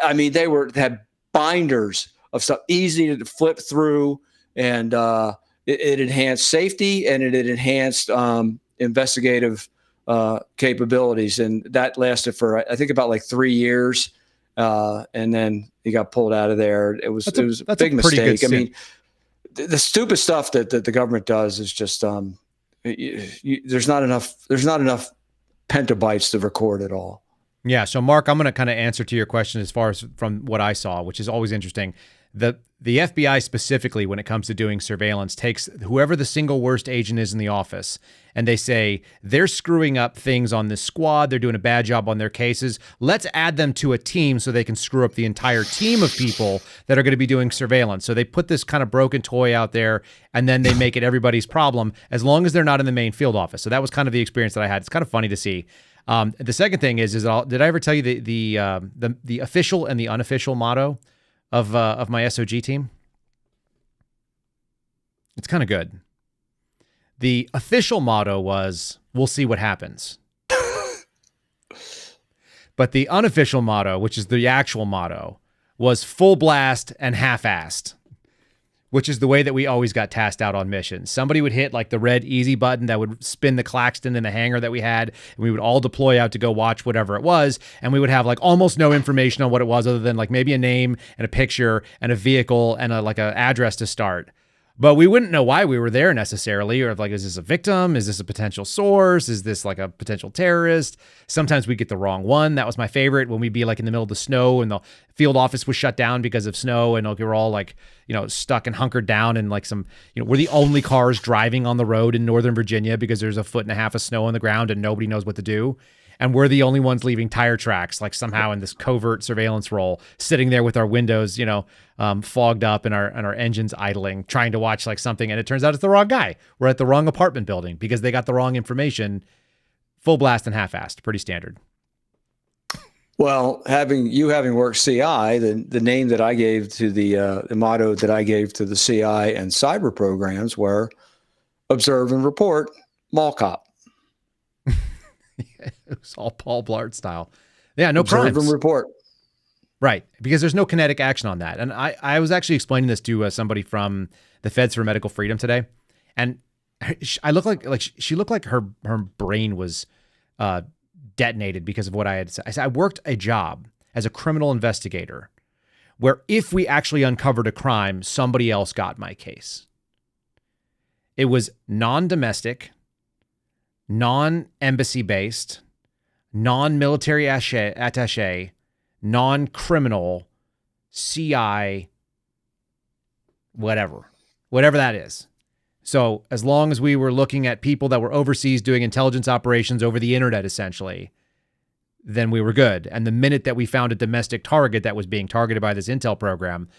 I mean, they had binders of stuff easy to flip through, and it enhanced safety and it enhanced investigative capabilities. And that lasted for, I think, about like 3 years. And then he got pulled out of there. It was a big mistake. I mean, the stupid stuff that the government does is just there's not enough petabytes to record it all. Yeah. So Mark, I'm going to kind of answer to your question as far as from what I saw, which is always interesting. The FBI specifically, when it comes to doing surveillance, takes whoever the single worst agent is in the office, and they say they're screwing up things on this squad. They're doing a bad job on their cases. Let's add them to a team so they can screw up the entire team of people that are going to be doing surveillance. So they put this kind of broken toy out there, and then they make it everybody's problem as long as they're not in the main field office. So that was kind of the experience that I had. It's kind of funny to see. The second thing is did I ever tell you the official and the unofficial motto of my SOG team? It's kind of good. The official motto was, "We'll see what happens." But the unofficial motto, which is the actual motto, was "full blast and half-assed," which is the way that we always got tasked out on missions. Somebody would hit like the red easy button that would spin the Claxton in the hangar that we had, and we would all deploy out to go watch whatever it was, and we would have like almost no information on what it was other than like maybe a name and a picture and a vehicle and like an address to start. But we wouldn't know why we were there necessarily, or like, is this a victim? Is this a potential source? Is this like a potential terrorist? Sometimes we get the wrong one. That was my favorite, when we'd be like in the middle of the snow and the field office was shut down because of snow, and we were all like, stuck and hunkered down in like some, we're the only cars driving on the road in Northern Virginia because there's 1.5 feet of snow on the ground and nobody knows what to do. And we're the only ones leaving tire tracks, like somehow in this covert surveillance role, sitting there with our windows, fogged up and our engines idling, trying to watch like something. And it turns out it's the wrong guy. We're at the wrong apartment building because they got the wrong information. Full blast and half-assed, pretty standard. Well, having worked CI, the name that I gave to the motto that I gave to the CI and cyber programs were observe and report, mall cop. It was all Paul Blart style. Yeah, no Observe crimes. and report. Right, because there's no kinetic action on that. And I was actually explaining this to somebody from the Feds for Medical Freedom today, and I look like she looked like her brain was detonated because of what I had said. I said I worked a job as a criminal investigator where if we actually uncovered a crime, somebody else got my case. It was non-domestic, non-embassy based, non-military attaché, non-criminal, CI, whatever that is. So as long as we were looking at people that were overseas doing intelligence operations over the internet, essentially, then we were good. And the minute that we found a domestic target that was being targeted by this intel program,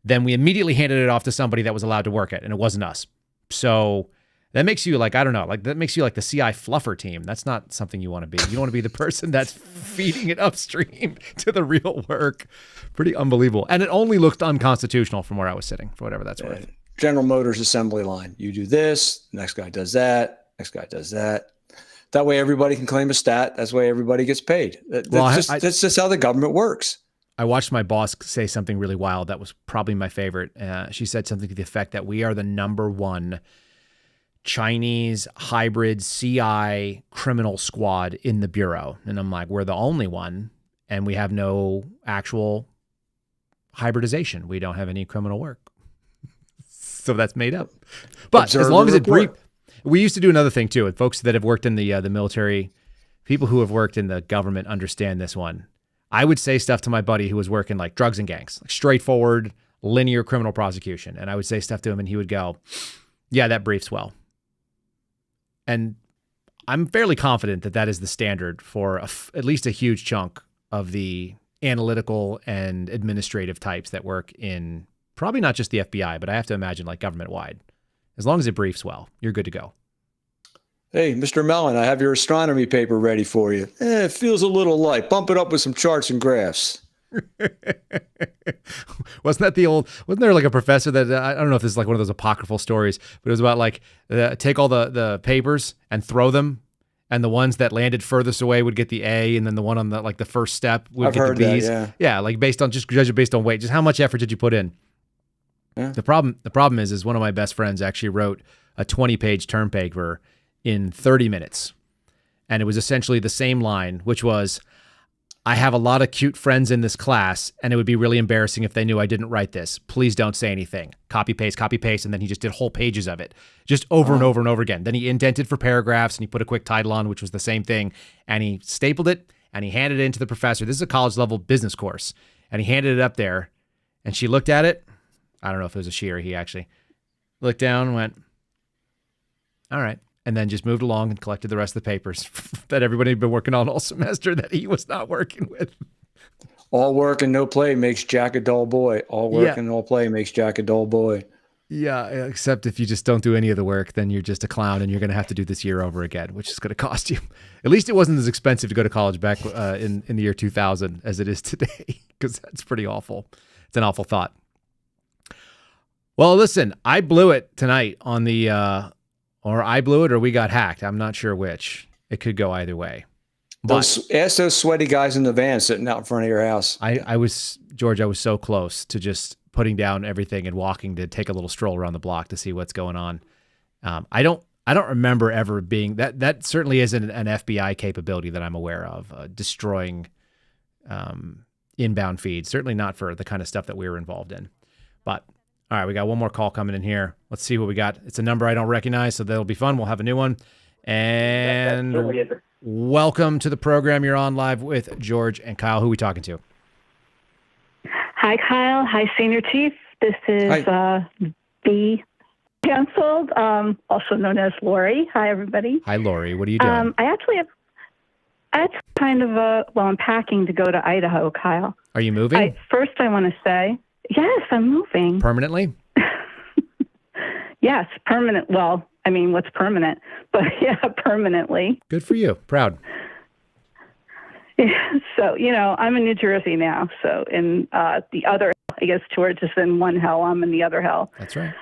then we immediately handed it off to somebody that was allowed to work it, and it wasn't us. So that makes you like, I don't know, like that makes you like the CI fluffer team. That's not something you want to be. You want to be the person that's feeding it upstream to the real work. Pretty unbelievable. And it only looked unconstitutional from where I was sitting, for whatever that's worth. General Motors assembly line. You do this, next guy does that, next guy does that. That way everybody can claim a stat. That's why everybody gets paid. That's just how the government works. I watched my boss say something really wild that was probably my favorite. She said something to the effect that we are the #1 Chinese hybrid CI criminal squad in the Bureau. And I'm like, we're the only one, and we have no actual hybridization. We don't have any criminal work. So that's made up. But Observe as long as it report. we used to do another thing too. And folks that have worked in the military, people who have worked in the government understand this one. I would say stuff to my buddy who was working like drugs and gangs, like straightforward, linear criminal prosecution. And I would say stuff to him and he would go, yeah, that briefs well. And I'm fairly confident that that is the standard for at least a huge chunk of the analytical and administrative types that work in probably not just the FBI, but I have to imagine like government wide. As long as it briefs well, you're good to go. Hey, Mr. Mellon, I have your astronomy paper ready for you. It feels a little light. Bump it up with some charts and graphs. Wasn't there like a professor that, I don't know if this is like one of those apocryphal stories, but it was about like, take all the papers and throw them. And the ones that landed furthest away would get the A, and then the one on the, like the first step would get the B's. Yeah, like just judge it based on weight. Just how much effort did you put in? Yeah. The problem is one of my best friends actually wrote a 20-page term paper in 30 minutes. And it was essentially the same line, which was, I have a lot of cute friends in this class, and it would be really embarrassing if they knew I didn't write this. Please don't say anything. Copy, paste, and then he just did whole pages of it, just over and over and over again. Then he indented for paragraphs, and he put a quick title on, which was the same thing, and he stapled it, and he handed it in to the professor. This is a college-level business course, and he handed it up there, and she looked at it. I don't know if it was a she or he, actually. Looked down and went, all right. And then just moved along and collected the rest of the papers that everybody had been working on all semester that he was not working with. All work and no play makes Jack a dull boy. All work and no play makes Jack a dull boy. Yeah, except if you just don't do any of the work, then you're just a clown and you're going to have to do this year over again, which is going to cost you. At least it wasn't as expensive to go to college back in the year 2000 as it is today, because that's pretty awful. It's an awful thought. Well, listen, I blew it tonight on the... or I blew it or we got hacked. I'm not sure which. It could go either way. But ask those sweaty guys in the van sitting out in front of your house. George, I was so close to just putting down everything and walking to take a little stroll around the block to see what's going on. I don't remember ever being that certainly isn't an FBI capability that I'm aware of, destroying inbound feeds. Certainly not for the kind of stuff that we were involved in. But all right, we got one more call coming in here. Let's see what we got. It's a number I don't recognize, so that'll be fun. We'll have a new one. And welcome to the program. You're on live with George and Kyle. Who are we talking to? Hi, Kyle. Hi, Senior Chief. This is B. Canceled, also known as Lori. Hi, everybody. Hi, Lori. What are you doing? It's kind of I'm packing to go to Idaho, Kyle. Are you moving? First, I want to say, yes, I'm moving. Permanently? Yes, permanent. Well, I mean, what's permanent? But yeah, permanently. Good for you. Proud. Yeah, so, I'm in New Jersey now. So in the other, I guess George is in one hell, I'm in the other hell. That's right.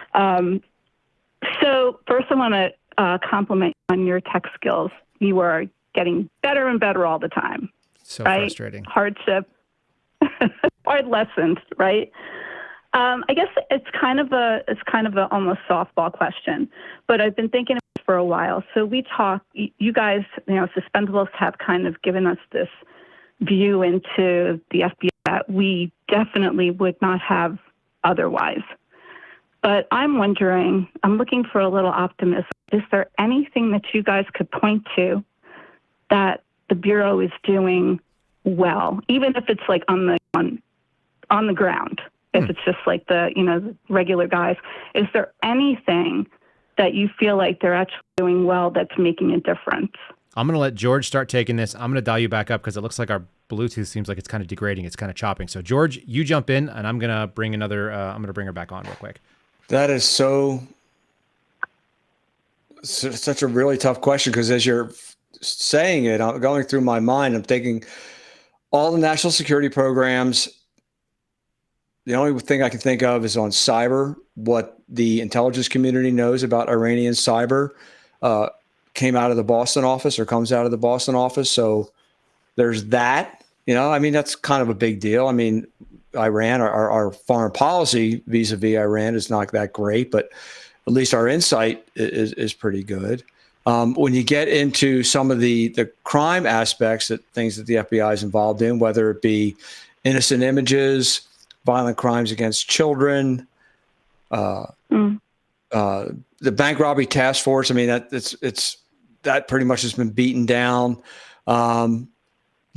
So first I want to compliment you on your tech skills. You are getting better and better all the time. So right? Frustrating. Hardship, hard lessons, right? I guess it's kind of a almost softball question, but I've been thinking about it for a while. So we talk, you guys, Suspendables have kind of given us this view into the FBI that we definitely would not have otherwise. But I'm wondering, I'm looking for a little optimism. Is there anything that you guys could point to that the Bureau is doing well, even if it's like on the ground, if it's just like the regular guys? Is there anything that you feel like they're actually doing well that's making a difference? I'm going to let George start taking this. I'm going to dial you back up because it looks like our Bluetooth seems like it's kind of degrading. It's kind of chopping. So George, you jump in, and I'm going to bring I'm going to bring her back on real quick. That is such a really tough question, because as you're saying it, I'm going through my mind, I'm thinking all the national security programs, the only thing I can think of is on cyber. What the intelligence community knows about Iranian cyber came out of the Boston office or comes out of the Boston office. So there's that, that's kind of a big deal. I mean, Iran, our foreign policy vis-a-vis Iran is not that great, but at least our insight is pretty good. When you get into some of the crime aspects, things that the FBI is involved in, whether it be innocent images, violent crimes against children, the bank robbery task force, I mean, that pretty much has been beaten down.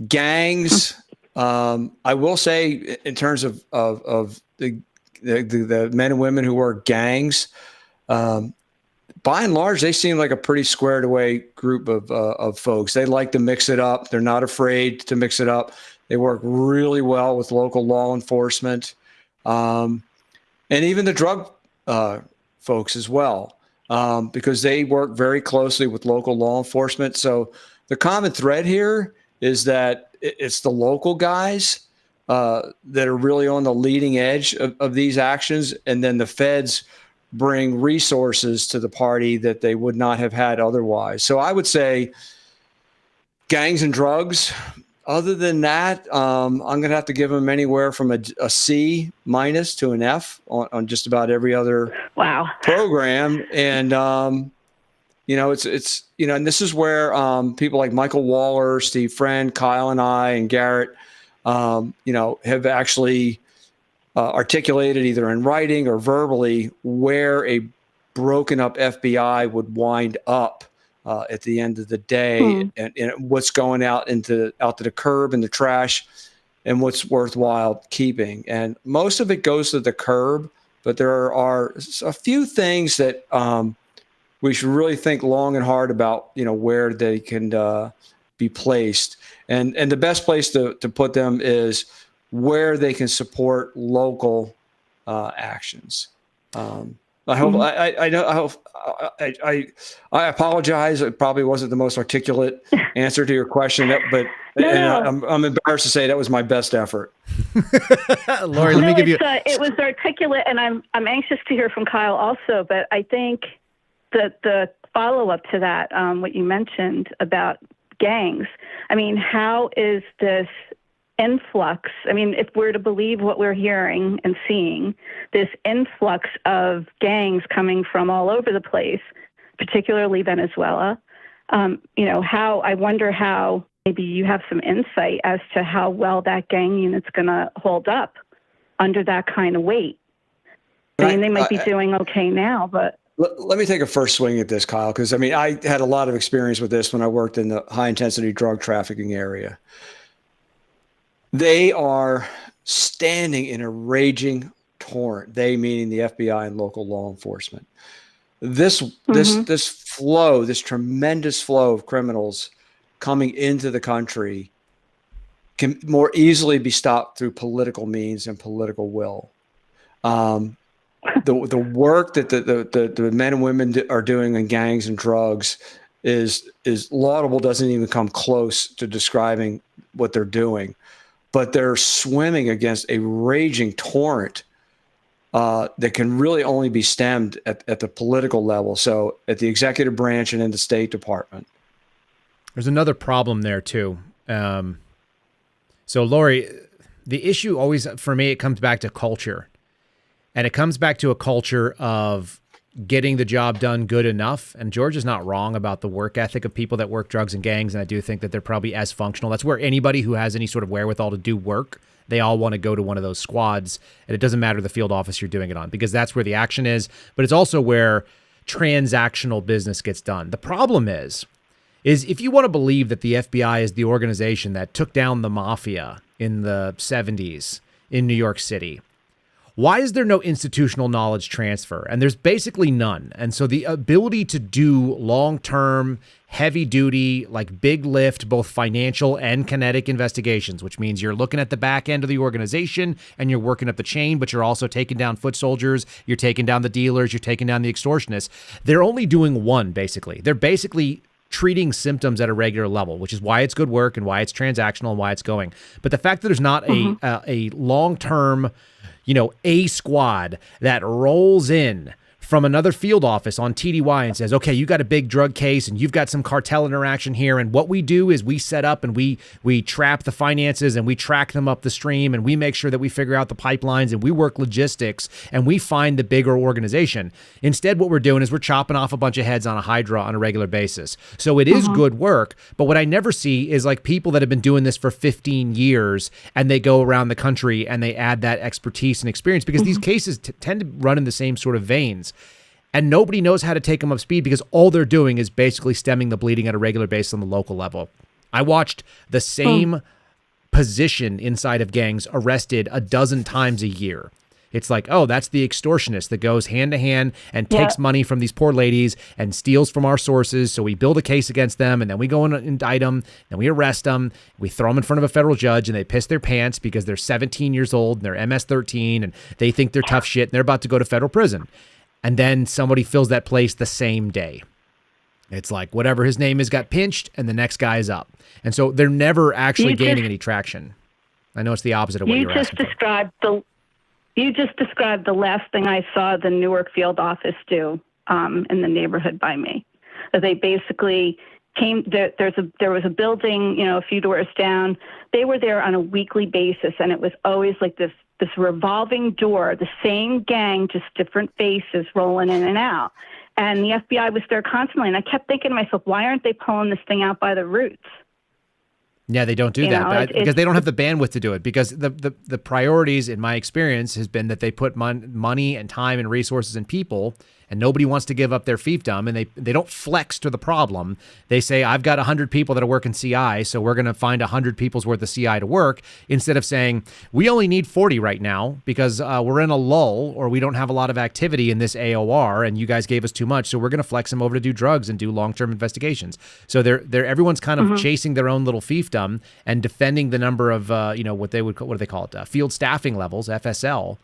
Gangs. I will say, in terms of the men and women who work gangs, by and large, they seem like a pretty squared away group of folks. They like to mix it up. They're not afraid to mix it up. They work really well with local law enforcement, and even the drug folks as well, because they work very closely with local law enforcement. So the common thread here is that it's the local guys that are really on the leading edge of these actions. And then the feds bring resources to the party that they would not have had otherwise. So I would say gangs and drugs. Other than that, I'm going to have to give them anywhere from a C- to an F on just about every other program. And, it's and this is where people like Michael Waller, Steve Friend, Kyle and I, and Garrett, have actually articulated either in writing or verbally where a broken up FBI would wind up at the end of the day, and what's going out to the curb and the trash, and what's worthwhile keeping. And most of it goes to the curb, but there are a few things that we should really think long and hard about, where they can be placed. And the best place to put them is where they can support local actions. I hope I apologize. It probably wasn't the most articulate answer to your question, but I'm embarrassed to say that was my best effort. Lori, let me give you. It was articulate, and I'm anxious to hear from Kyle also. But I think that the follow up to that, what you mentioned about gangs. I mean, how is this influx, I mean, if we're to believe what we're hearing and seeing, this influx of gangs coming from all over the place, particularly Venezuela, I wonder how, maybe you have some insight as to how well that gang unit's going to hold up under that kind of weight. I mean, they might be doing okay now, but... Let me take a first swing at this, Kyle, because, I mean, I had a lot of experience with this when I worked in the high-intensity drug trafficking area. They are standing in a raging torrent, they meaning the FBI and local law enforcement. This flow, this tremendous flow of criminals coming into the country can more easily be stopped through political means and political will. The work that the men and women are doing in gangs and drugs is laudable, doesn't even come close to describing what they're doing. But they're swimming against a raging torrent that can really only be stemmed at the political level. So at the executive branch and in the State Department. There's another problem there too. So Lori, the issue always, for me, it comes back to culture. And it comes back to a culture of getting the job done good enough. And George is not wrong about the work ethic of people that work drugs and gangs. And I do think that they're probably as functional. That's where anybody who has any sort of wherewithal to do work, they all want to go to one of those squads. And it doesn't matter the field office you're doing it on, because that's where the action is. But it's also where transactional business gets done. The problem is if you want to believe that the FBI is the organization that took down the mafia in the 70s in New York City, why is there no institutional knowledge transfer? And there's basically none. And so the ability to do long-term, heavy-duty, like big lift, both financial and kinetic investigations, which means you're looking at the back end of the organization and you're working up the chain, but you're also taking down foot soldiers, you're taking down the dealers, you're taking down the extortionists. They're only doing one, basically. They're basically treating symptoms at a regular level, which is why it's good work and why it's transactional and why it's going. But the fact that there's not a long-term, a squad that rolls in from another field office on TDY and says, okay, you got a big drug case and you've got some cartel interaction here. And what we do is we set up and we trap the finances and we track them up the stream and we make sure that we figure out the pipelines and we work logistics and we find the bigger organization. Instead, what we're doing is we're chopping off a bunch of heads on a hydra on a regular basis. So it is good work. But what I never see is like people that have been doing this for 15 years and they go around the country and they add that expertise and experience, because these cases tend to run in the same sort of veins. And nobody knows how to take them up speed because all they're doing is basically stemming the bleeding at a regular basis on the local level. I watched the same position inside of gangs arrested a dozen times a year. It's like, oh, that's the extortionist that goes hand to hand and takes money from these poor ladies and steals from our sources. So we build a case against them and then we go and indict them. Then we arrest them. We throw them in front of a federal judge and they piss their pants because they're 17 years old and they're MS-13 and they think they're tough shit and they're about to go to federal prison. And then somebody fills that place the same day. It's like whatever his name is got pinched and the next guy is up. And so they're never actually gaining any traction. I know it's the opposite of what you're asking for. You just described the last thing I saw the Newark field office do in the neighborhood by me. They basically came there. There was a building, a few doors down. They were there on a weekly basis, and it was always like this revolving door, the same gang, just different faces rolling in and out. And the FBI was there constantly. And I kept thinking to myself, why aren't they pulling this thing out by the roots? Yeah, they don't do that because they don't have the bandwidth to do it, because the priorities, in my experience, has been that they put money and time and resources and people, and nobody wants to give up their fiefdom, and they don't flex to the problem. They say, I've got 100 people that are working CI, so we're going to find 100 people's worth of CI to work, instead of saying, we only need 40 right now because we're in a lull or we don't have a lot of activity in this AOR and you guys gave us too much, so we're going to flex them over to do drugs and do long-term investigations. So everyone's kind of chasing their own little fiefdom and defending the number of, what do they call it? Field staffing levels, FSL.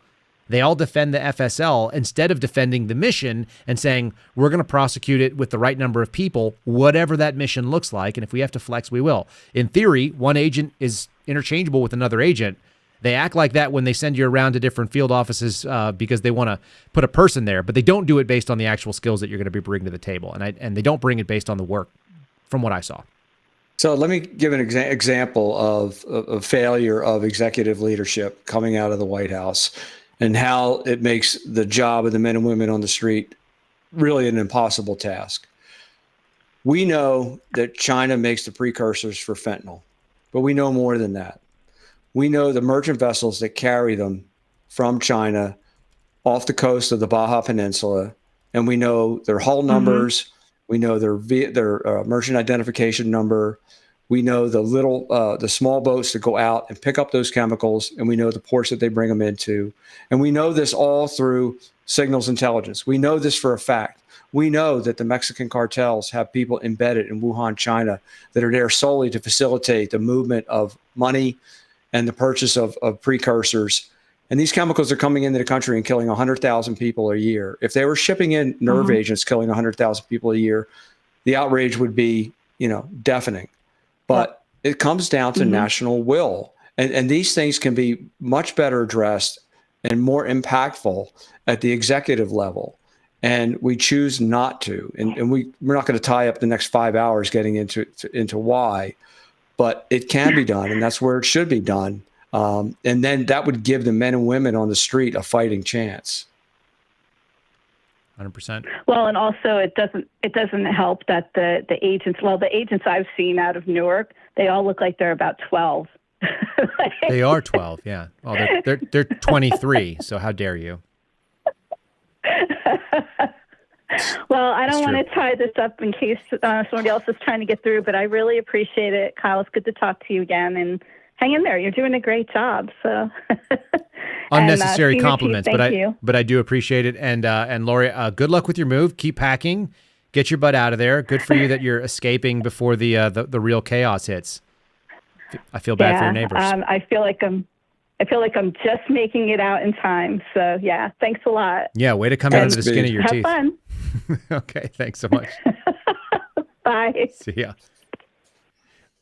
They all defend the FSL instead of defending the mission and saying, we're going to prosecute it with the right number of people, whatever that mission looks like. And if we have to flex, we will. In theory, one agent is interchangeable with another agent. They act like that when they send you around to different field offices because they want to put a person there, but they don't do it based on the actual skills that you're going to be bringing to the table. And they don't bring it based on the work, from what I saw. So let me give an example of failure of executive leadership coming out of the White House and how it makes the job of the men and women on the street really an impossible task. We know that China makes the precursors for fentanyl, but we know more than that. We know the merchant vessels that carry them from China off the coast of the Baja Peninsula, and we know their hull numbers. We know their merchant identification number. We know the small boats that go out and pick up those chemicals, and we know the ports that they bring them into. And we know this all through signals intelligence. We know this for a fact. We know that the Mexican cartels have people embedded in Wuhan, China, that are there solely to facilitate the movement of money and the purchase of precursors. And these chemicals are coming into the country and killing 100,000 people a year. If they were shipping in nerve agents killing 100,000 people a year, the outrage would be, deafening. But it comes down to national will. And these things can be much better addressed and more impactful at the executive level. And we choose not to. And we're not going to tie up the next 5 hours getting into why, but it can be done. And that's where it should be done. And then that would give the men and women on the street a fighting chance. 100%. Well, and also it doesn't help that the agents I've seen out of Newark, they all look like they're about 12. They are 12, yeah. Oh, they're 23, so how dare you? Well, I don't want to tie this up in case somebody else is trying to get through, but I really appreciate it. Kyle, it's good to talk to you again, and hang in there. You're doing a great job. So unnecessary compliments, Chief, but I do appreciate it. And Lori, good luck with your move. Keep packing. Get your butt out of there. Good for you that you're escaping before the real chaos hits. I feel bad for your neighbors. I feel like I'm just making it out in time. So yeah, thanks a lot. Yeah, way to come out of the skin of your teeth. Have fun. Okay, thanks so much. Bye. See ya.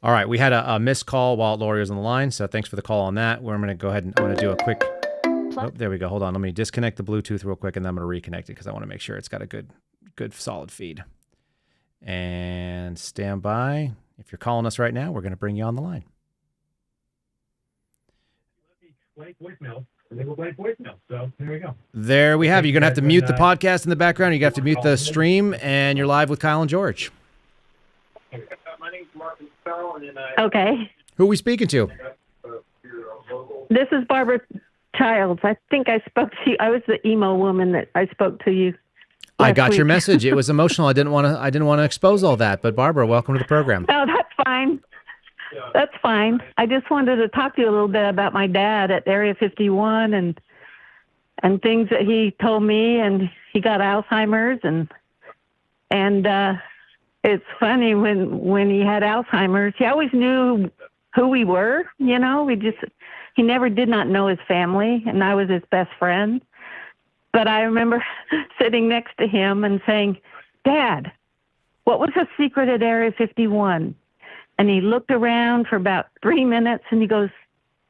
All right, we had a missed call while Lori was on the line, so thanks for the call on that. I'm going to go ahead and I'm going to do a quick... Oh, there we go. Hold on. Let me disconnect the Bluetooth real quick, and then I'm going to reconnect it because I want to make sure it's got a good solid feed. And stand by. If you're calling us right now, we're going to bring you on the line. Voicemail. So there we go. There we have. You're going to have to mute the podcast in the background. You're going to have to mute the stream, and you're live with Kyle and George. My name's Martin Farrell, and Okay. Who are we speaking to? This is Barbara Childs. I think I spoke to you. I was the emo woman that I spoke to you. I got your message. It was emotional. I didn't want to expose all that. But Barbara, welcome to the program. No, that's fine. That's fine. I just wanted to talk to you a little bit about my dad at Area 51 and things that he told me, and he got Alzheimer's and it's funny when he had Alzheimer's, he always knew who we were, he never did not know his family, and I was his best friend. But I remember sitting next to him and saying, Dad, what was the secret at Area 51? And he looked around for about 3 minutes and he goes,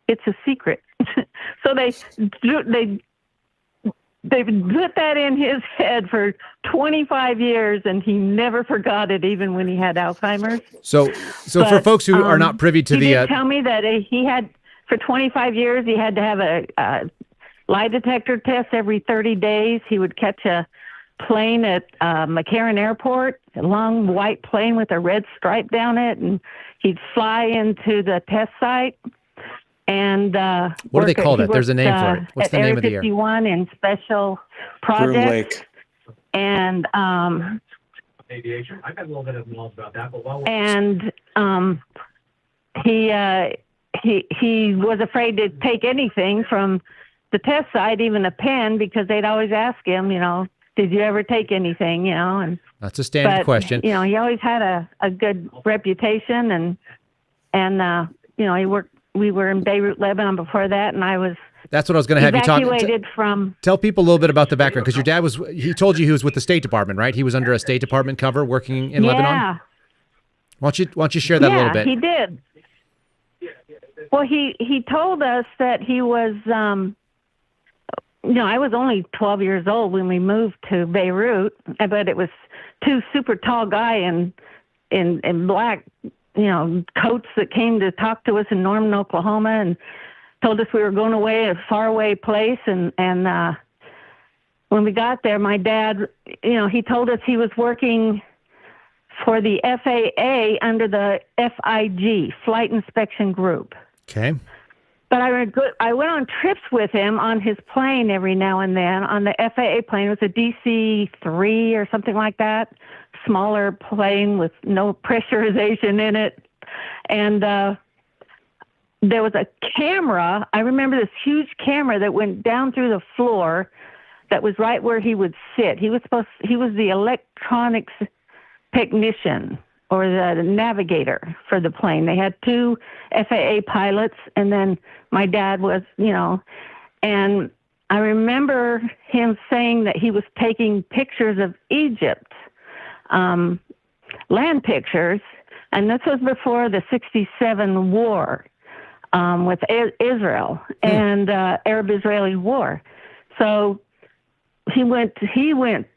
it's a secret. So they put that in his head for 25 years, and he never forgot it, even when he had Alzheimer's. So for folks who are not privy to he did tell me that he had, for 25 years, he had to have a lie detector test every 30 days. He would catch a plane at McCarran Airport, a long white plane with a red stripe down it, and he'd fly into the test site. And what do they call that? There's a name for it. What's the name of the year? 51 in special projects. Groom Lake. And aviation. I've got a little bit of knowledge about that, but he was afraid to take anything from the test site, even a pen, because they'd always ask him, did you ever take anything, and that's a standard question. He always had a good reputation, and we were in Beirut, Lebanon before that, and I was That's what I was going to have you talk. Evacuated from. Tell people a little bit about the background, because your dad he told you he was with the State Department, right? He was under a State Department cover working in Lebanon? Why don't you share that a little bit? Yeah, he did. Well, he told us that he was, I was only 12 years old when we moved to Beirut, but it was two super tall guys in black coats that came to talk to us in Norman, Oklahoma, and told us we were going away a faraway place. And when we got there, my dad, he told us he was working for the FAA under the FIG, Flight Inspection Group. Okay. But I went on trips with him on his plane every now and then on the FAA plane. It was a DC-3 or something like that, smaller plane with no pressurization in it. And there was a camera. I remember this huge camera that went down through the floor that was right where he would sit. He was the electronics technician or the navigator for the plane. They had 2 FAA pilots, and then my dad was, and I remember him saying that he was taking pictures of Egypt, land pictures, and this was before the 1967 war with Israel and Arab-Israeli war. So he went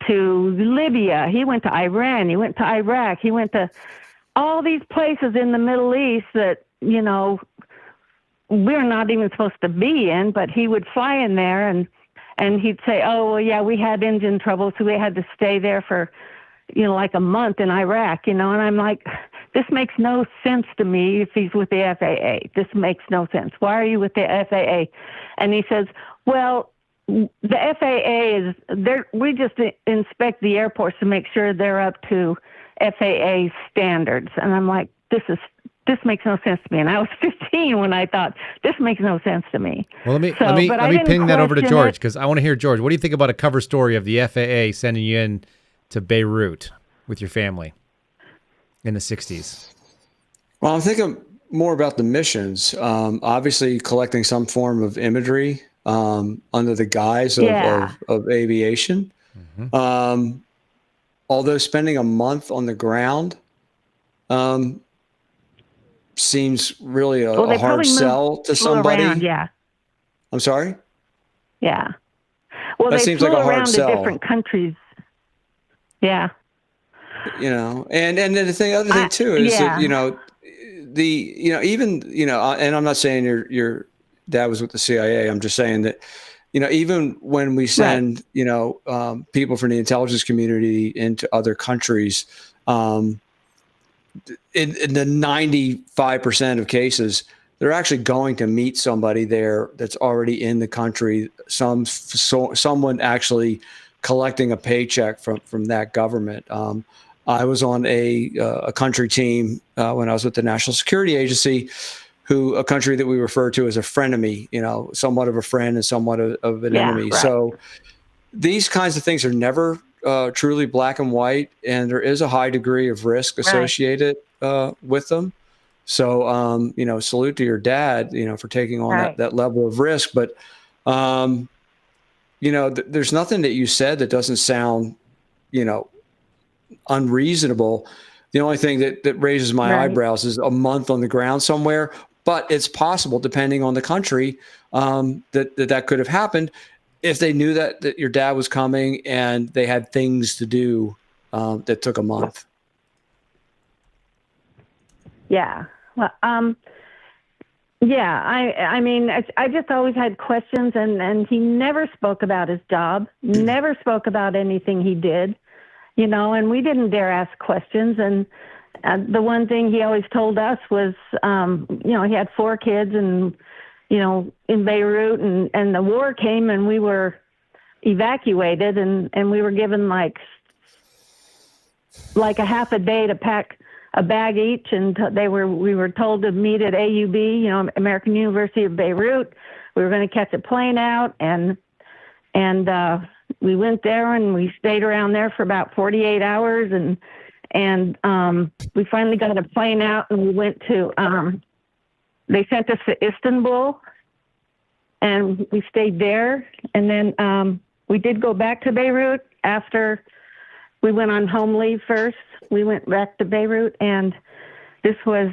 to Libya, he went to Iran, he went to Iraq, he went to all these places in the Middle East that, we're not even supposed to be in, but he would fly in there and he'd say, oh, well, yeah, we had engine trouble, so we had to stay there for, like a month in Iraq, and I'm like, this makes no sense to me if he's with the FAA. This makes no sense. Why are you with the FAA? And he says, well, the FAA is there. We just inspect the airports to make sure they're up to FAA standards. And I'm like, this makes no sense to me. And I was 15 when I thought this makes no sense to me. Well, let me ping that over to George, because I want to hear George. What do you think about a cover story of the FAA sending you in to Beirut with your family in the 60s? Well, I'm thinking more about the missions. Obviously, collecting some form of imagery under the guise of aviation. Mm-hmm. Although spending a month on the ground seems really a hard sell to somebody. Around, yeah. I'm sorry? Yeah. Well, that they seems flew like a hard around sell. To different countries. Yeah. And then the other thing too is that, even, and I'm not saying your dad was with the CIA. I'm just saying that, even when we send, people from the intelligence community into other countries, in the 95% of cases, they're actually going to meet somebody there that's already in the country. Someone actually collecting a paycheck from that government. I was on a country team when I was with the National Security Agency, a country that we refer to as a frenemy, somewhat of a friend and somewhat of an enemy. Right. So these kinds of things are never truly black and white, and there is a high degree of risk associated with them. So, salute to your dad, for taking on that level of risk. But, there's nothing that you said that doesn't sound, unreasonable. The only thing that raises my eyebrows is a month on the ground somewhere, but it's possible, depending on the country, that could have happened if they knew that your dad was coming and they had things to do that took a month. Yeah. Well, I mean, I just always had questions, and he never spoke about his job, never spoke about anything he did, and we didn't dare ask questions. And the one thing he always told us was, he had 4 kids and, in Beirut, and the war came and we were evacuated, and we were given like a half a day to pack a bag each, and we were told to meet at AUB, American University of Beirut. We were going to catch a plane out, and we went there and we stayed around there for about 48 hours, and we finally got a plane out, and we went to they sent us to Istanbul, and we stayed there, and then we did go back to Beirut after we went on home leave first. We went back to Beirut, and this was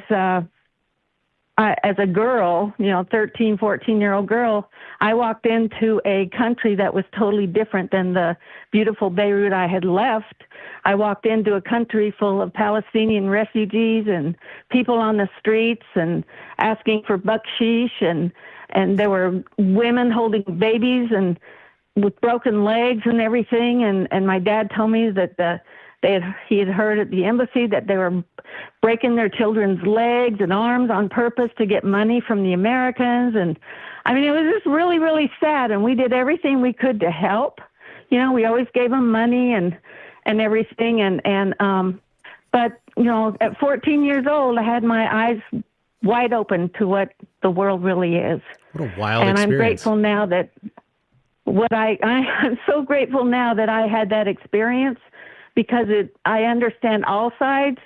as a girl, 13, 14-year-old girl, I walked into a country that was totally different than the beautiful Beirut I had left. I walked into a country full of Palestinian refugees and people on the streets and asking for bucksheesh, and there were women holding babies and with broken legs and everything. And my dad told me that he had heard at the embassy that they were breaking their children's legs and arms on purpose to get money from the Americans. And I mean, it was just really, really sad. And we did everything we could to help. We always gave them money and everything. But at 14 years old, I had my eyes wide open to what the world really is. What a wild and experience. I'm grateful now that I'm so grateful now that I had that experience, because I understand all sides.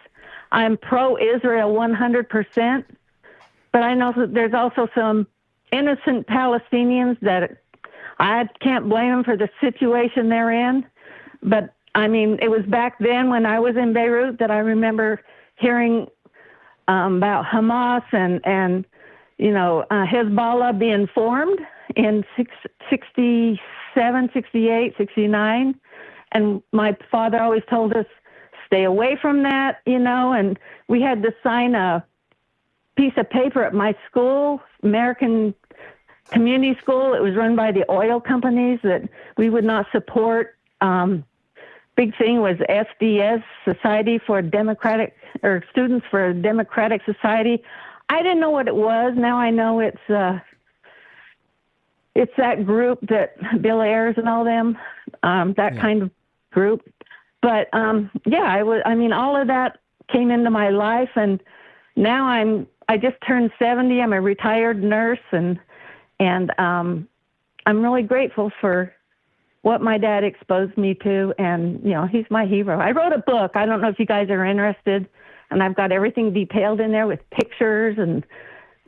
I'm pro-Israel 100%, but I know that there's also some innocent Palestinians that I can't blame them for the situation they're in. But I mean, it was back then when I was in Beirut that I remember hearing about Hamas and Hezbollah being formed in 67, 68, 69. And my father always told us, stay away from that, and we had to sign a piece of paper at my school, American Community School. It was run by the oil companies, that we would not support. Big thing was SDS, Society for Democratic, or Students for a Democratic Society. I didn't know what it was. Now I know it's that group that Bill Ayers and all them, kind of group. But all of that came into my life, and now I just turned 70. I'm a retired nurse, and I'm really grateful for what my dad exposed me to, and he's my hero. I wrote a book. I don't know if you guys are interested, and I've got everything detailed in there with pictures and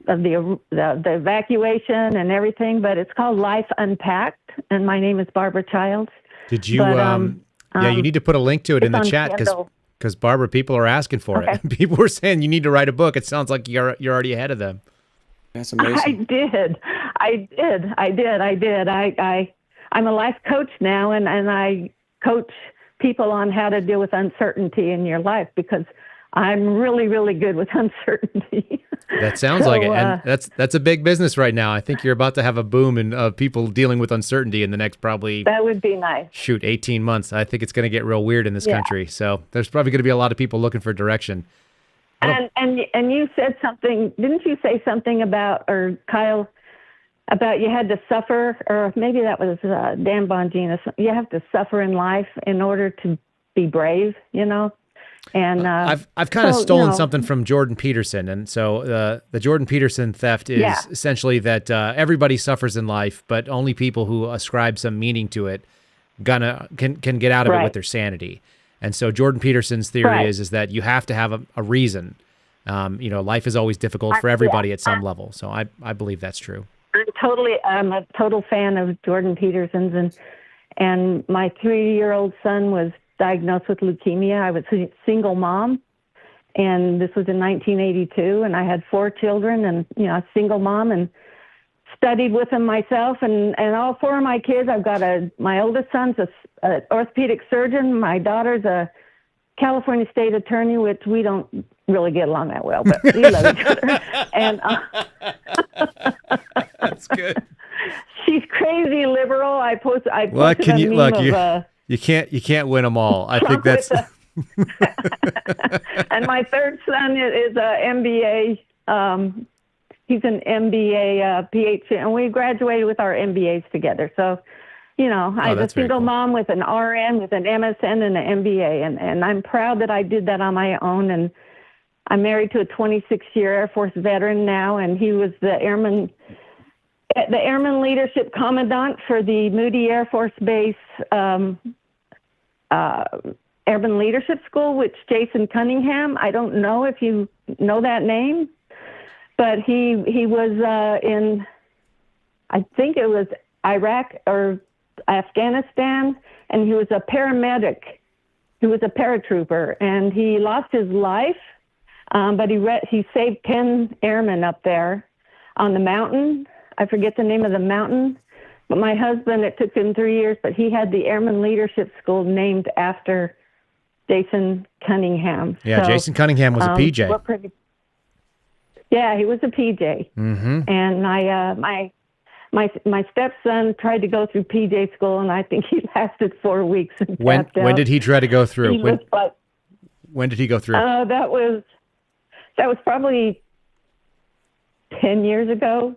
of the evacuation and everything. But it's called Life Unpacked, and my name is Barbara Childs. Did you? You need to put a link to it in the chat, because Barbara, people are asking for it. People were saying you need to write a book. It sounds like you're already ahead of them. That's amazing. I did. I'm a life coach now, and I coach people on how to deal with uncertainty in your life, because I'm really, really good with uncertainty. That sounds like it. And that's a big business right now. I think you're about to have a boom in people dealing with uncertainty in the next probably... That would be nice. 18 months. I think it's going to get real weird in this country. So there's probably going to be a lot of people looking for direction. And you said something, didn't you say something about, or Kyle, about you had to suffer, or maybe that was Dan Bongina, you have to suffer in life in order to be brave, And I've kind of stolen something from Jordan Peterson, and so the Jordan Peterson theft is essentially that everybody suffers in life, but only people who ascribe some meaning to it can get out of it with their sanity. And so Jordan Peterson's theory is that you have to have a reason. Life is always difficult for everybody at some level. So I believe that's true. I'm a total fan of Jordan Peterson's, and my 3-year-old son was diagnosed with leukemia. I was a single mom, and this was in 1982, and I had 4 children, and a single mom, and studied with them myself, and all 4 of my kids. I've got my oldest son's an orthopedic surgeon. My daughter's a California state attorney, which we don't really get along that well, but we love each other. And that's good. She's crazy liberal. I posted You can't win them all. I think that's. And my third son is a MBA. He's an MBA PhD, and we graduated with our MBAs together. So, I'm a single mom with an RN, with an MSN, and an MBA, and I'm proud that I did that on my own. And I'm married to a 26-year Air Force veteran now, and he was the Airman Leadership Commandant for the Moody Air Force Base Airman Leadership School, which Jason Cunningham, I don't know if you know that name, but he was in, I think it was Iraq or Afghanistan, and he was a paramedic. He was a paratrooper, and he lost his life But he saved 10 airmen up there on the mountain. I forget the name of the mountain. But my husband, it took him 3 years, but he had the Airman Leadership School named after Jason Cunningham. Yeah, So, Jason Cunningham was a PJ. Yeah, he was a PJ. Mm-hmm. And my stepson tried to go through PJ school, and I think he lasted 4 weeks and When did he try to go through? When did he go through? That was probably 10 years ago.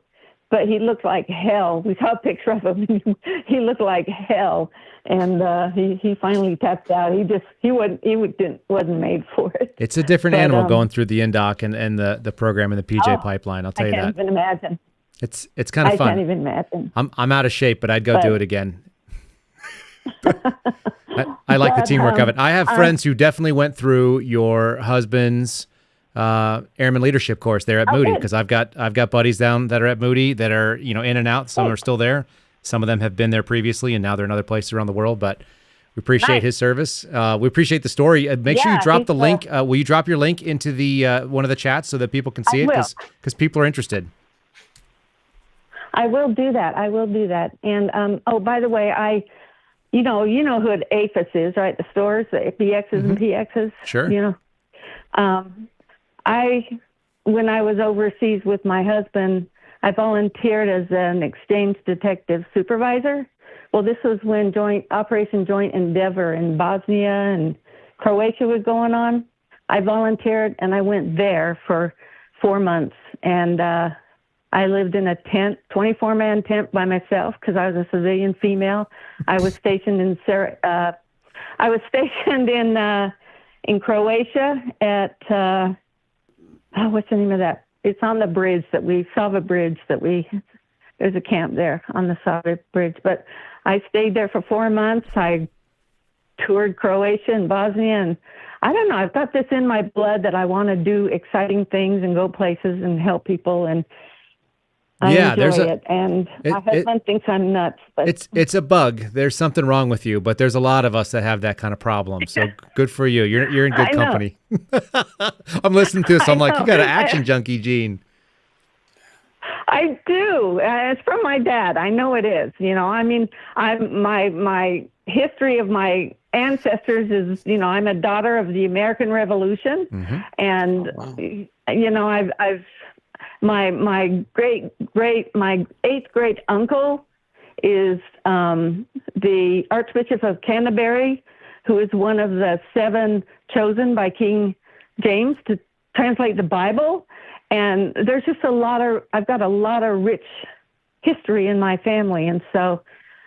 But he looked like hell. We saw a picture of him. He looked like hell, and he finally tapped out. He wasn't made for it. It's a different animal going through the INDOC and the program and the PJ pipeline. I'll tell you that. I can't even imagine. It's kind of fun. I can't even imagine. I'm out of shape, but I'd go do it again. I like the teamwork of it. I have friends who definitely went through your husband's Airman Leadership course there at Moody, because I've got buddies down that are at Moody that are in and out. Some are still there. Some of them have been there previously, and now they're in other places around the world. But we appreciate his service. We appreciate the story. Make sure you drop the link. Will you drop your link into the one of the chats so that people can see it? Because people are interested. I will do that. And by the way, you know who APHIS is, right? The stores, the BXs and PXs. Sure. When I was overseas with my husband, I volunteered as an exchange detective supervisor. Well, this was when Operation Joint Endeavor in Bosnia and Croatia was going on. I volunteered, and I went there for 4 months. And I lived in a tent, 24-man tent by myself because I was a civilian female. I was stationed in in Croatia at what's the name of that? It's on the bridge Sava Bridge there's a camp there on the Sava Bridge. But I stayed there for 4 months. I toured Croatia and Bosnia, and I don't know, I've got this in my blood that I want to do exciting things and go places and help people, and I enjoy it. And my husband thinks I'm nuts. But it's a bug. There's something wrong with you, but there's a lot of us that have that kind of problem. So good for you. You're in good company. I'm listening to this. I'm like, you got an action junkie gene. I do. It's from my dad. I know it is. My history of my ancestors is, I'm a daughter of the American Revolution, and I've my eighth great uncle is the Archbishop of Canterbury, who is one of the 7 chosen by King James to translate the Bible. And there's just I've got a lot of rich history in my family. And so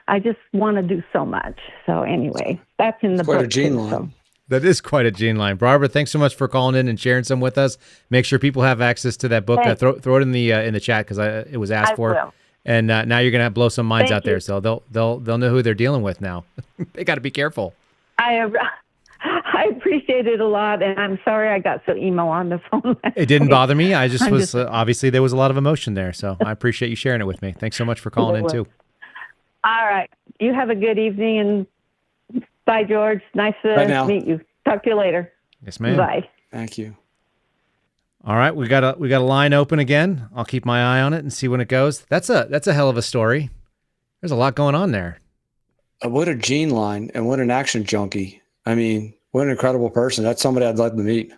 I just want to do so much. So anyway, that's in the book. Quite a gene line. That is quite a gene line. Barbara, thanks so much for calling in and sharing some with us. Make sure people have access to that book. Throw it in the chat because it was asked for. Will. And now you're gonna blow some minds out there. So they'll know who they're dealing with now. They got to be careful. I appreciate it a lot, and I'm sorry I got so emo on the phone. It didn't bother me. I just was obviously there was a lot of emotion there. So I appreciate you sharing it with me. Thanks so much for calling in too. All right, you have a good evening, and bye, George. Nice to meet you. Talk to you later. Yes, ma'am. Bye. Thank you. All right, we got a line open again. I'll keep my eye on it and see when it goes. That's a hell of a story. There's a lot going on there. What a gene line, and what an action junkie. I mean, what an incredible person. That's somebody I'd like to meet.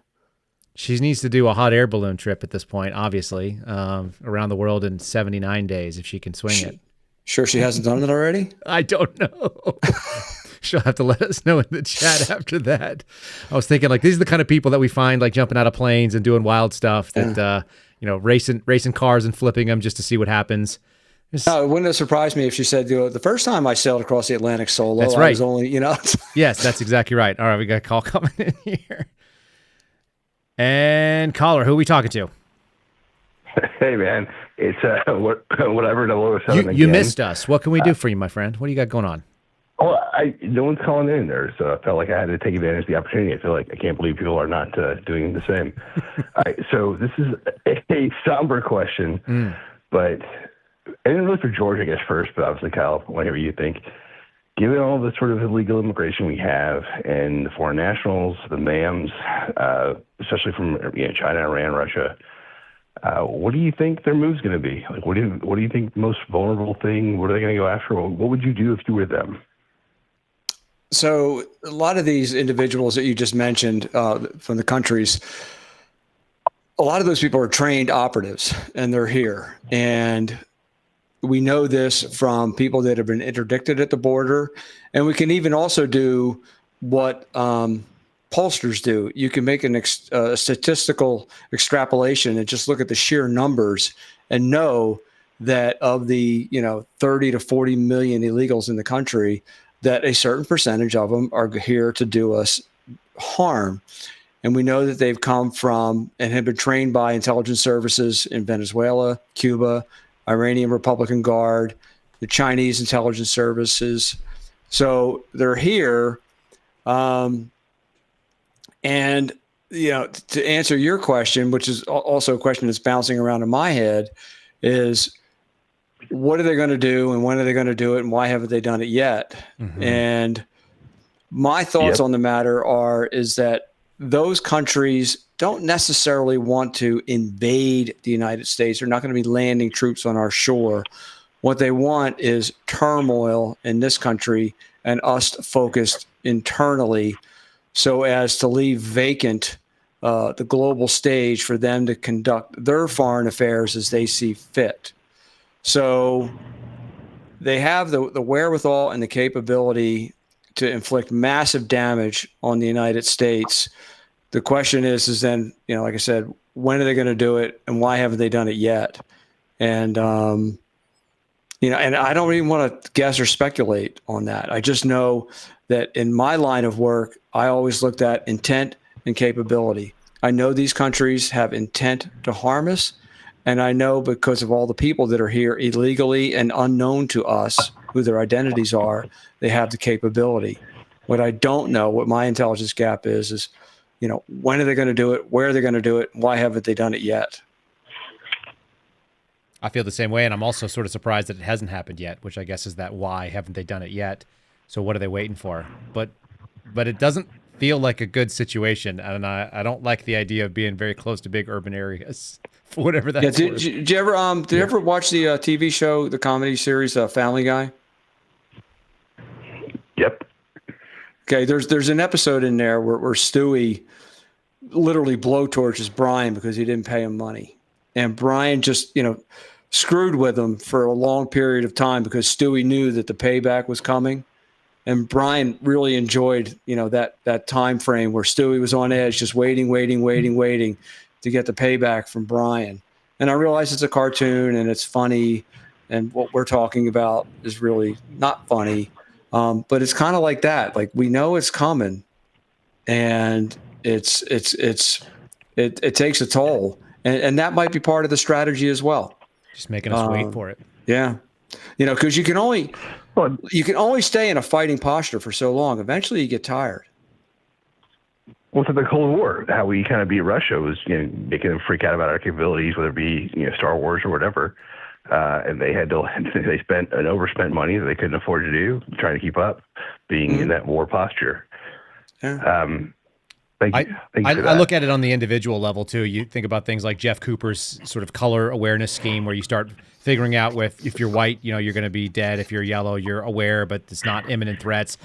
She needs to do a hot air balloon trip at this point, obviously, around the world in 79 days if she can swing it. Sure she hasn't done it already? I don't know. She'll have to let us know in the chat after that. I was thinking, these are the kind of people that we find, jumping out of planes and doing wild stuff, that, racing cars and flipping them just to see what happens. No, it wouldn't have surprised me if she said, the first time I sailed across the Atlantic solo, that's right. I was only, Yes, that's exactly right. All right, we got a call coming in here. And caller, who are we talking to? Hey, man. It's whatever 007 You missed us. What can we do for you, my friend? What do you got going on? Well, no one's calling in there, so I felt like I had to take advantage of the opportunity. I feel like I can't believe people are not doing the same. All right, so this is a somber question, but and really for George, I guess, first, but obviously, Kyle, whatever you think. given all the sort of illegal immigration we have and the foreign nationals, the MAMs, especially from China, Iran, Russia, what do you think their move's going to be? Like, what do you think the most vulnerable thing? What are they going to go after? What would you do if you were them? So a lot of these individuals that you just mentioned from the countries, a lot of those people are trained operatives, and they're here. And we know this from people that have been interdicted at the border. And we can even also do what pollsters do. You can make a statistical extrapolation and just look at the sheer numbers and know that of the 30 to 40 million illegals in the country, that a certain percentage of them are here to do us harm. And we know that they've come from and have been trained by intelligence services in Venezuela, Cuba, Iranian Republican Guard, the Chinese intelligence services. So they're here. And, to answer your question, which is also a question that's bouncing around in my head, is what are they going to do and when are they going to do it and why haven't they done it yet? Mm-hmm. And my thoughts on the matter is that those countries don't necessarily want to invade the United States. They're not going to be landing troops on our shore. What they want is turmoil in this country and us focused internally so as to leave vacant the global stage for them to conduct their foreign affairs as they see fit. So they have the wherewithal and the capability to inflict massive damage on the United States. The question is then, like I said, when are they going to do it and why haven't they done it yet? And, and I don't even want to guess or speculate on that. I just know that in my line of work, I always looked at intent and capability. I know these countries have intent to harm us. And I know because of all the people that are here illegally and unknown to us, who their identities are, they have the capability. What I don't know, what my intelligence gap is, when are they going to do it? Where are they going to do it? Why haven't they done it yet? I feel the same way, and I'm also sort of surprised that it hasn't happened yet, which I guess is that why haven't they done it yet? So what are they waiting for? But it doesn't feel like a good situation, and I don't like the idea of being very close to big urban areas. For whatever that's worth. Did you ever you ever watch the TV show, the comedy series Family Guy? Yep. Okay, there's an episode in there where Stewie literally blowtorches Brian because he didn't pay him money, and Brian just screwed with him for a long period of time because Stewie knew that the payback was coming, and Brian really enjoyed that time frame where Stewie was on edge, just waiting to get the payback from Brian. And I realize it's a cartoon and it's funny, and what we're talking about is really not funny. But it's kind of like that. Like, we know it's coming, and it takes a toll, and that might be part of the strategy as well. Just making us wait for it. Yeah, because you can only stay in a fighting posture for so long. Eventually, you get tired. Well, to the Cold War, how we kind of beat Russia was, making them freak out about our capabilities, whether it be, Star Wars or whatever. And they overspent money that they couldn't afford to do, trying to keep up, being in that war posture. Yeah. Thank you. I look at it on the individual level too. You think about things like Jeff Cooper's sort of color awareness scheme, where you start figuring out if you're white, you're going to be dead. If you're yellow, you're aware, but it's not imminent threats.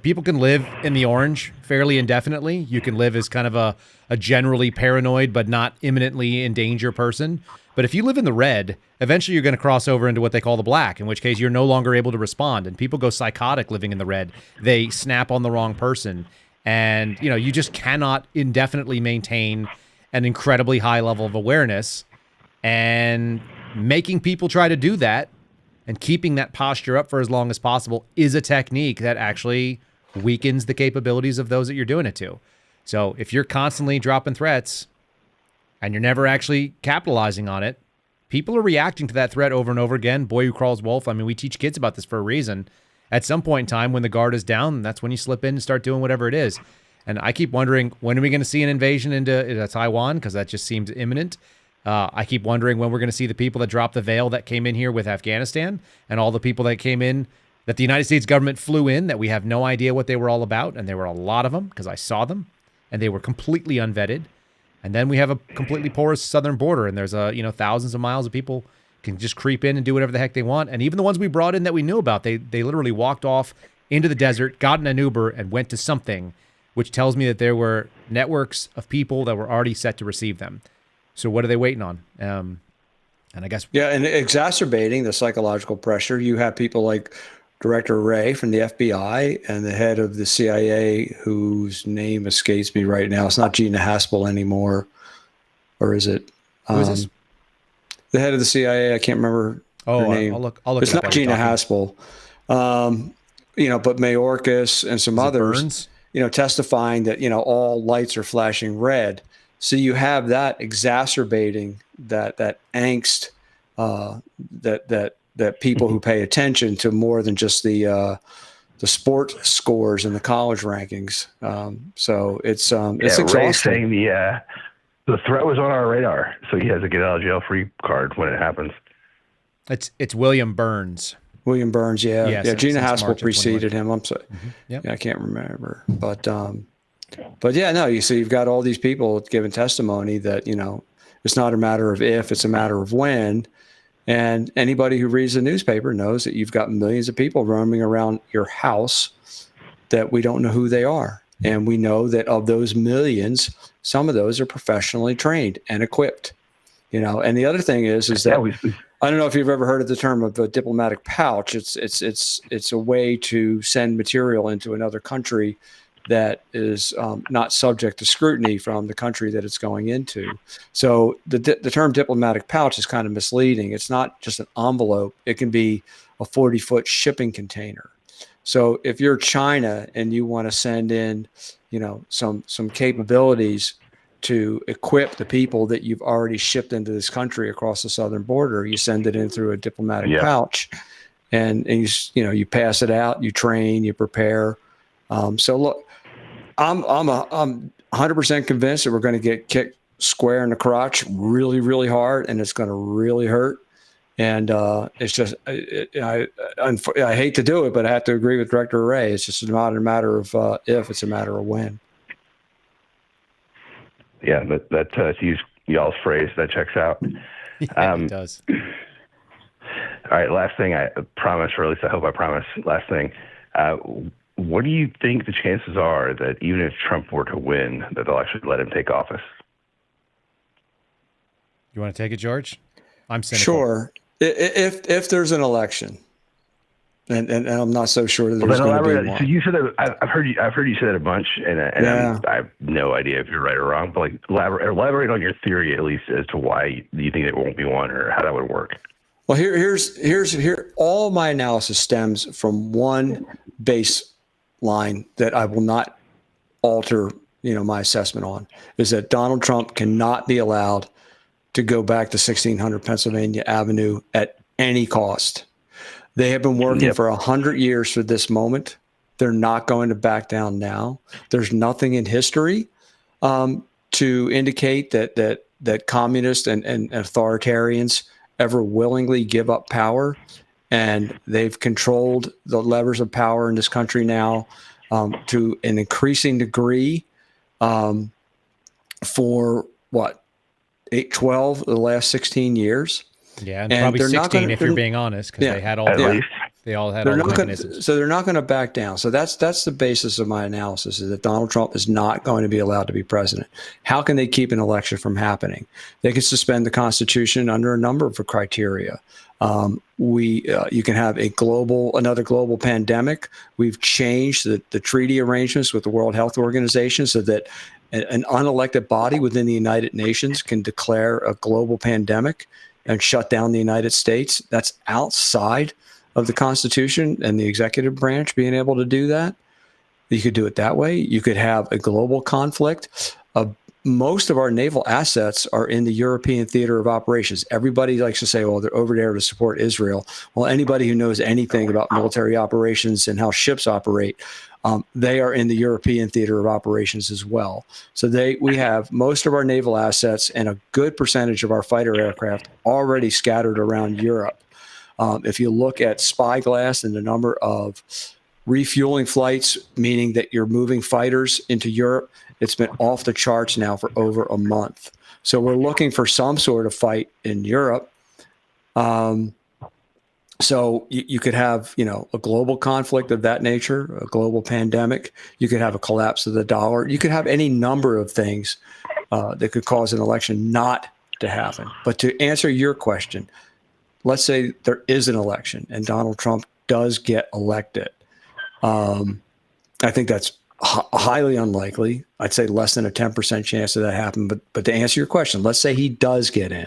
People can live in the orange fairly indefinitely. You can live as kind of a generally paranoid, but not imminently in danger person. But if you live in the red, eventually you're going to cross over into what they call the black, in which case you're no longer able to respond. And people go psychotic living in the red. They snap on the wrong person. And, you just cannot indefinitely maintain an incredibly high level of awareness. And making people try to do that and keeping that posture up for as long as possible is a technique that actually weakens the capabilities of those that you're doing it to. So if you're constantly dropping threats and you're never actually capitalizing on it, people are reacting to that threat over and over again. Boy who crawls wolf. I mean, we teach kids about this for a reason. At some point in time, when the guard is down, that's when you slip in and start doing whatever it is. And I keep wondering, when are we going to see an invasion into Taiwan? Because that just seems imminent. I keep wondering when we're going to see the people that dropped the veil that came in here with Afghanistan, and all the people that came in that the United States government flew in, that we have no idea what they were all about, and there were a lot of them because I saw them, and they were completely unvetted. And then we have a completely porous southern border, and there's thousands of miles of people can just creep in and do whatever the heck they want. And even the ones we brought in that we knew about, they literally walked off into the desert, got in an Uber, and went to something, which tells me that there were networks of people that were already set to receive them. So what are they waiting on? And I guess and exacerbating the psychological pressure, you have people like Director Wray from the FBI and the head of the CIA, whose name escapes me right now. It's not Gina Haspel anymore, or is it? Who is this? The head of the CIA. I can't remember her name. I'll look. It's not Gina Haspel. But Mayorkas and some others. Burns? Testifying that all lights are flashing red. So you have that exacerbating that angst that people who pay attention to more than just the sport scores and the college rankings. So it's exhausting. Ray's saying the threat was on our radar, so he has a get out of jail free card when it happens. It's William Burns. William Burns, yeah. Gina Haspel preceded him. I'm sorry, Yep. I can't remember, but yeah, no. You see, you've got all these people giving testimony that it's not a matter of if, it's a matter of when. And anybody who reads the newspaper knows that you've got millions of people roaming around your house that we don't know who they are, and we know that of those millions, some of those are professionally trained and equipped. And the other thing is that. I don't know if you've ever heard of the term of a diplomatic pouch. It's a way to send material into another country that is not subject to scrutiny from the country that it's going into. So the term diplomatic pouch is kind of misleading. It's not just an envelope. It can be a 40-foot shipping container. So if you're China and you want to send in, some capabilities to equip the people that you've already shipped into this country across the southern border, you send it in through a diplomatic pouch, and you pass it out, you train, you prepare. So look, I'm 100% convinced that we're going to get kicked square in the crotch really, really hard, and it's going to really hurt. And it's just, I hate to do it, but I have to agree with Director Wray. It's just not a matter of if, it's a matter of when. Yeah, that to use y'all's phrase, that checks out. It does. All right, last thing, I promise, or at least I hope I promise, last thing. What do you think the chances are that even if Trump were to win, that they'll actually let him take office? You want to take it, George? I'm cynical. Sure. If there's an election, and I'm not so sure that there's going to be one. So you said that I've heard you say that a bunch, and I have no idea if you're right or wrong. But elaborate on your theory at least as to why you think there won't be one or how that would work. Well, here. All my analysis stems from one baseline that I will not alter. My assessment on is that Donald Trump cannot be allowed to go back to 1600 Pennsylvania Avenue at any cost. They have been working for 100 years for this moment. They're not going to back down now. There's nothing in history to indicate that communists and authoritarians ever willingly give up power. And they've controlled the levers of power in this country now to an increasing degree for 12 of the last 16 years. Yeah, and probably 16 if you're being honest, because they had all they all had all the mechanisms. So they're not going to back down. So that's the basis of my analysis, is that Donald Trump is not going to be allowed to be president. How can they keep an election from happening? They can suspend the Constitution under a number of criteria. You can have another global pandemic. We've changed the treaty arrangements with the World Health Organization so that an unelected body within the United Nations can declare a global pandemic and shut down the United States. That's outside of the Constitution and the executive branch being able to do that. You could do it that way. You could have a global conflict. Most of our naval assets are in the European theater of operations. Everybody likes to say, well, they're over there to support Israel. Well, anybody who knows anything about military operations and how ships operate, they are in the European theater of operations as well. So we have most of our naval assets and a good percentage of our fighter aircraft already scattered around Europe. If you look at Spyglass and the number of refueling flights, meaning that you're moving fighters into Europe, it's been off the charts now for over a month. So we're looking for some sort of fight in Europe. So you could have, a global conflict of that nature, a global pandemic. You could have a collapse of the dollar. You could have any number of things that could cause an election not to happen. But to answer your question, let's say there is an election and Donald Trump does get elected. I think that's highly unlikely. I'd say less than a 10% chance of that happening. But to answer your question, let's say he does get in.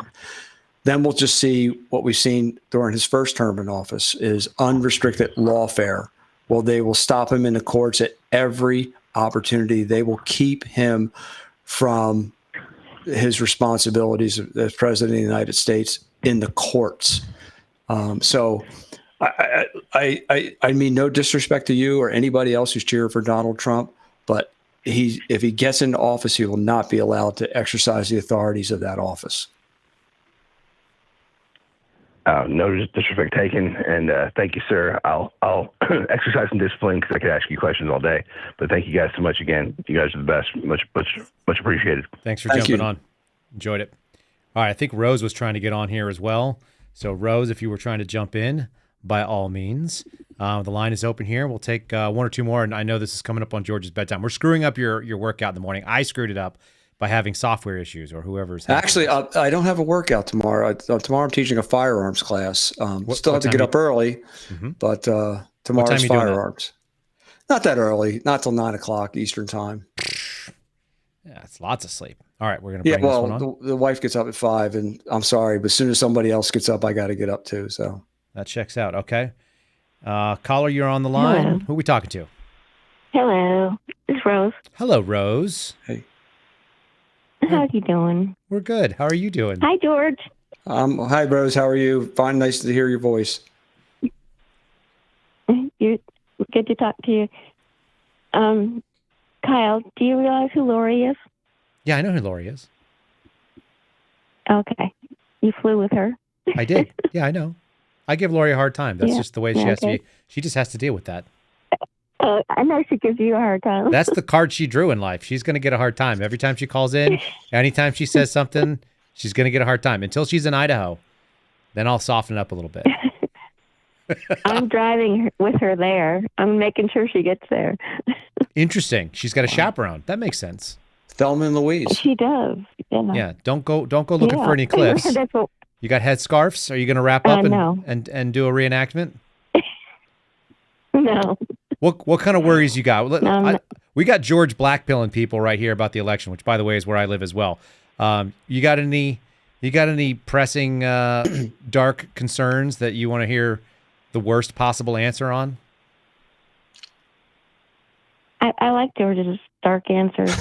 Then we'll just see what we've seen during his first term in office is unrestricted lawfare. Well, they will stop him in the courts at every opportunity. They will keep him from his responsibilities as president of the United States in the courts. So I mean, no disrespect to you or anybody else who's cheering for Donald Trump, but if he gets into office, he will not be allowed to exercise the authorities of that office. No disrespect taken, and thank you, sir. I'll exercise some discipline because I could ask you questions all day. But thank you guys so much again. You guys are the best. Much appreciated. Thanks for jumping on. Enjoyed it. All right, I think Rose was trying to get on here as well. So Rose, if you were trying to jump in, by all means, the line is open here. We'll take one or two more, and I know this is coming up on George's bedtime. We're screwing up your workout in the morning. I screwed it up by having software issues or whoever's. Actually, I don't have a workout tomorrow. Tomorrow I'm teaching a firearms class. Still have to get up early, but tomorrow's firearms. Not that early, not till 9 o'clock Eastern time. Yeah, it's lots of sleep. All right, we're going to bring this one on. The wife gets up at 5, and I'm sorry, but as soon as somebody else gets up, I got to get up too. So that checks out. Okay. Caller, you're on the line. Hello. Who are we talking to? Hello, it's Rose. Hello, Rose. Hey. How are you doing? We're good. How are you doing? Hi, George. Hi, Rose. How are you? Fine. Nice to hear your voice. You're good to talk to you. Kyle, do you realize who Lori is? Yeah, I know who Lori is. Okay. You flew with her? I did. Yeah, I know. I give Lori a hard time. That's just the way she has to be. She just has to deal with that. I know she gives you a hard time. That's the card she drew in life. She's going to get a hard time. Every time she calls in, anytime she says something, she's going to get a hard time. Until she's in Idaho, then I'll soften up a little bit. I'm driving with her there. I'm making sure she gets there. Interesting. She's got a chaperone. That makes sense. Thelma and Louise. She does. Yeah. Don't go looking for any cliffs. You got headscarves? Are you going to wrap up and do a reenactment? No. What kind of worries you got? We got George blackpilling people right here about the election, which, by the way, is where I live as well. You got any pressing dark concerns that you want to hear the worst possible answer on? I like George's dark answers.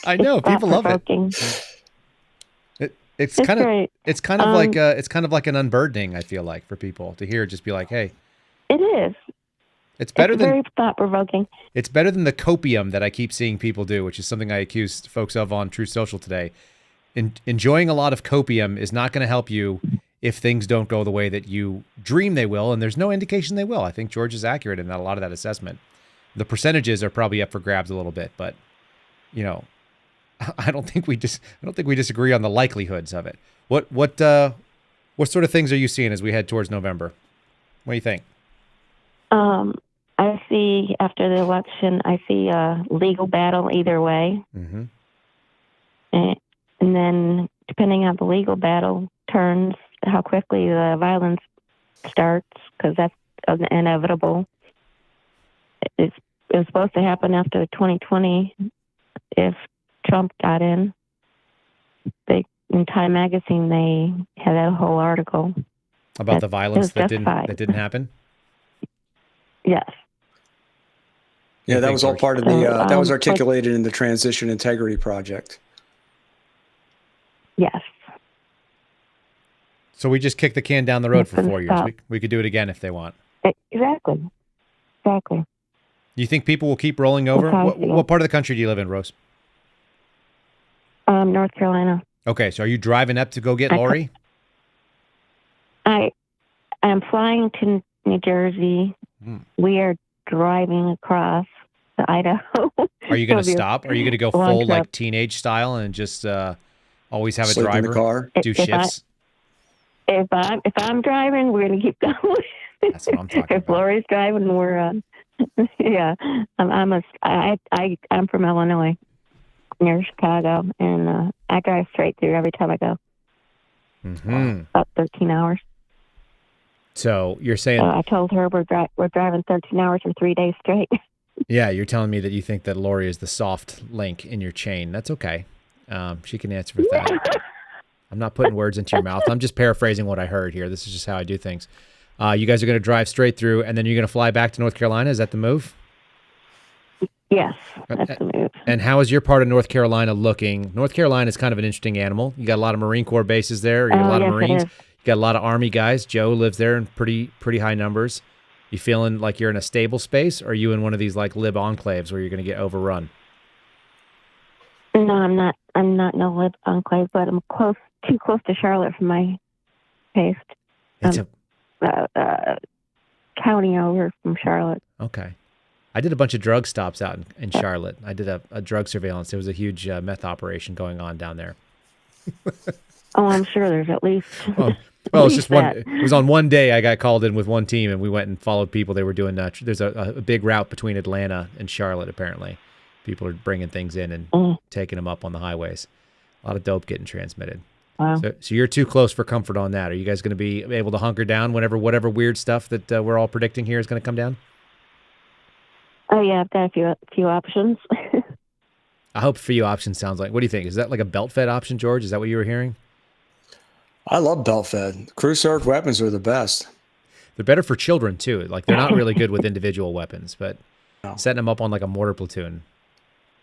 I know people love it. It's kind of like an unburdening. I feel like for people to hear, just be like, hey, it is. It's very thought-provoking. It's better than the copium that I keep seeing people do, which is something I accused folks of on True Social today. Enjoying a lot of copium is not going to help you if things don't go the way that you dream they will, and there's no indication they will. I think George is accurate in that, a lot of that assessment. The percentages are probably up for grabs a little bit, but I don't think we disagree on the likelihoods of it. What sort of things are you seeing as we head towards November? What do you think? I see after the election, I see a legal battle either way. Mm-hmm. And then depending on the legal battle turns, how quickly the violence starts, because that's inevitable. It was supposed to happen after 2020 if Trump got in. In Time Magazine, they had a whole article about the violence that didn't happen. Yes. Yeah, that was all part of the. That was articulated in the Transition Integrity Project. Yes. So we just kicked the can down the road for 4 years. We could do it again if they want. Exactly. You think people will keep rolling over? What part of the country do you live in, Rose? North Carolina. Okay, so are you driving up to go get Lori? I I'm flying to New Jersey. We are driving across to Idaho. Are you going to It'll be a stop? Are you going to go long full trip. like teenage style and just always have a Sleep in driver the car. do If I- shifts? If I'm driving, we're gonna keep going. That's what I'm talking If about. Lori's driving, we're yeah. I'm from Illinois, near Chicago, and I drive straight through every time I go. Mm-hmm. About 13 hours. So you're saying, I told her we're driving 13 hours for 3 days straight. yeah, you're telling me that you think that Lori is the soft link in your chain. That's okay. She can answer for that. I'm not putting words into your mouth. I'm just paraphrasing what I heard here. This is just how I do things. You guys are going to drive straight through, and then you're going to fly back to North Carolina. Is that the move? Yes, that's the move. And how is your part of North Carolina looking? North Carolina is kind of an interesting animal. You got a lot of Marine Corps bases there. You got a lot of yes, it Marines. is. You got a lot of Army guys. Joe lives there in pretty high numbers. You feeling like you're in a stable space, or are you in one of these like lib enclaves where you're going to get overrun? No, I'm not. I'm not in a lib enclave, but I'm too close to Charlotte for my taste. It's County over from Charlotte. okay. I did a bunch of drug stops out in Charlotte. I did a drug surveillance. There was a huge meth operation going on down there. Oh, I'm sure there's at least. Well, it's just one. that. It was on one day I got called in with one team, and we went and followed people. They were doing. There's a big route between Atlanta and Charlotte. Apparently, people are bringing things in and taking them up on the highways. A lot of dope getting transmitted. Wow. So you're too close for comfort on that. Are you guys going to be able to hunker down whenever whatever weird stuff that we're all predicting here is going to come down? Oh yeah, I've got a few options. I hope for you option sounds like. What do you think? Is that like a belt fed option, George? Is that what you were hearing? I love belt fed. Crew served weapons are the best. They're better for children too. Like they're not really good with individual weapons, but setting them up on like a mortar platoon,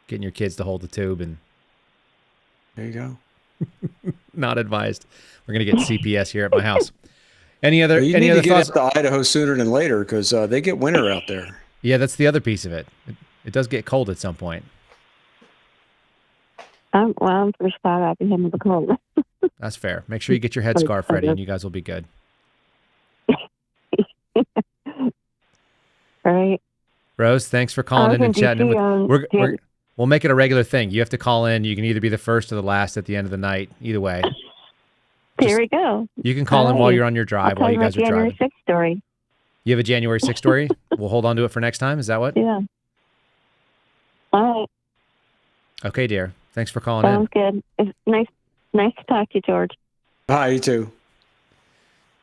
getting your kids to hold the tube, and there you go. Not advised. We're gonna get CPS here at my house. Any other? You any need other to get thoughts? up to Idaho sooner than later because they get winter out there. Yeah, that's the other piece of it. It does get cold at some point. I'm from Chicago. I can handle the cold. That's fair. Make sure you get your headscarf ready, and you guys will be good. Right. Rose, thanks for calling in and chatting. We'll make it a regular thing. You have to call in. You can either be the first or the last at the end of the night. Either way. Here we go. You can call in while you're on your drive, while you guys are driving. January 6th story. You have a January 6th story? We'll hold on to it for next time. Is that what? Yeah. All right. Okay, dear. Thanks for calling Sounds good. It's nice to talk to you, George. Hi, you too.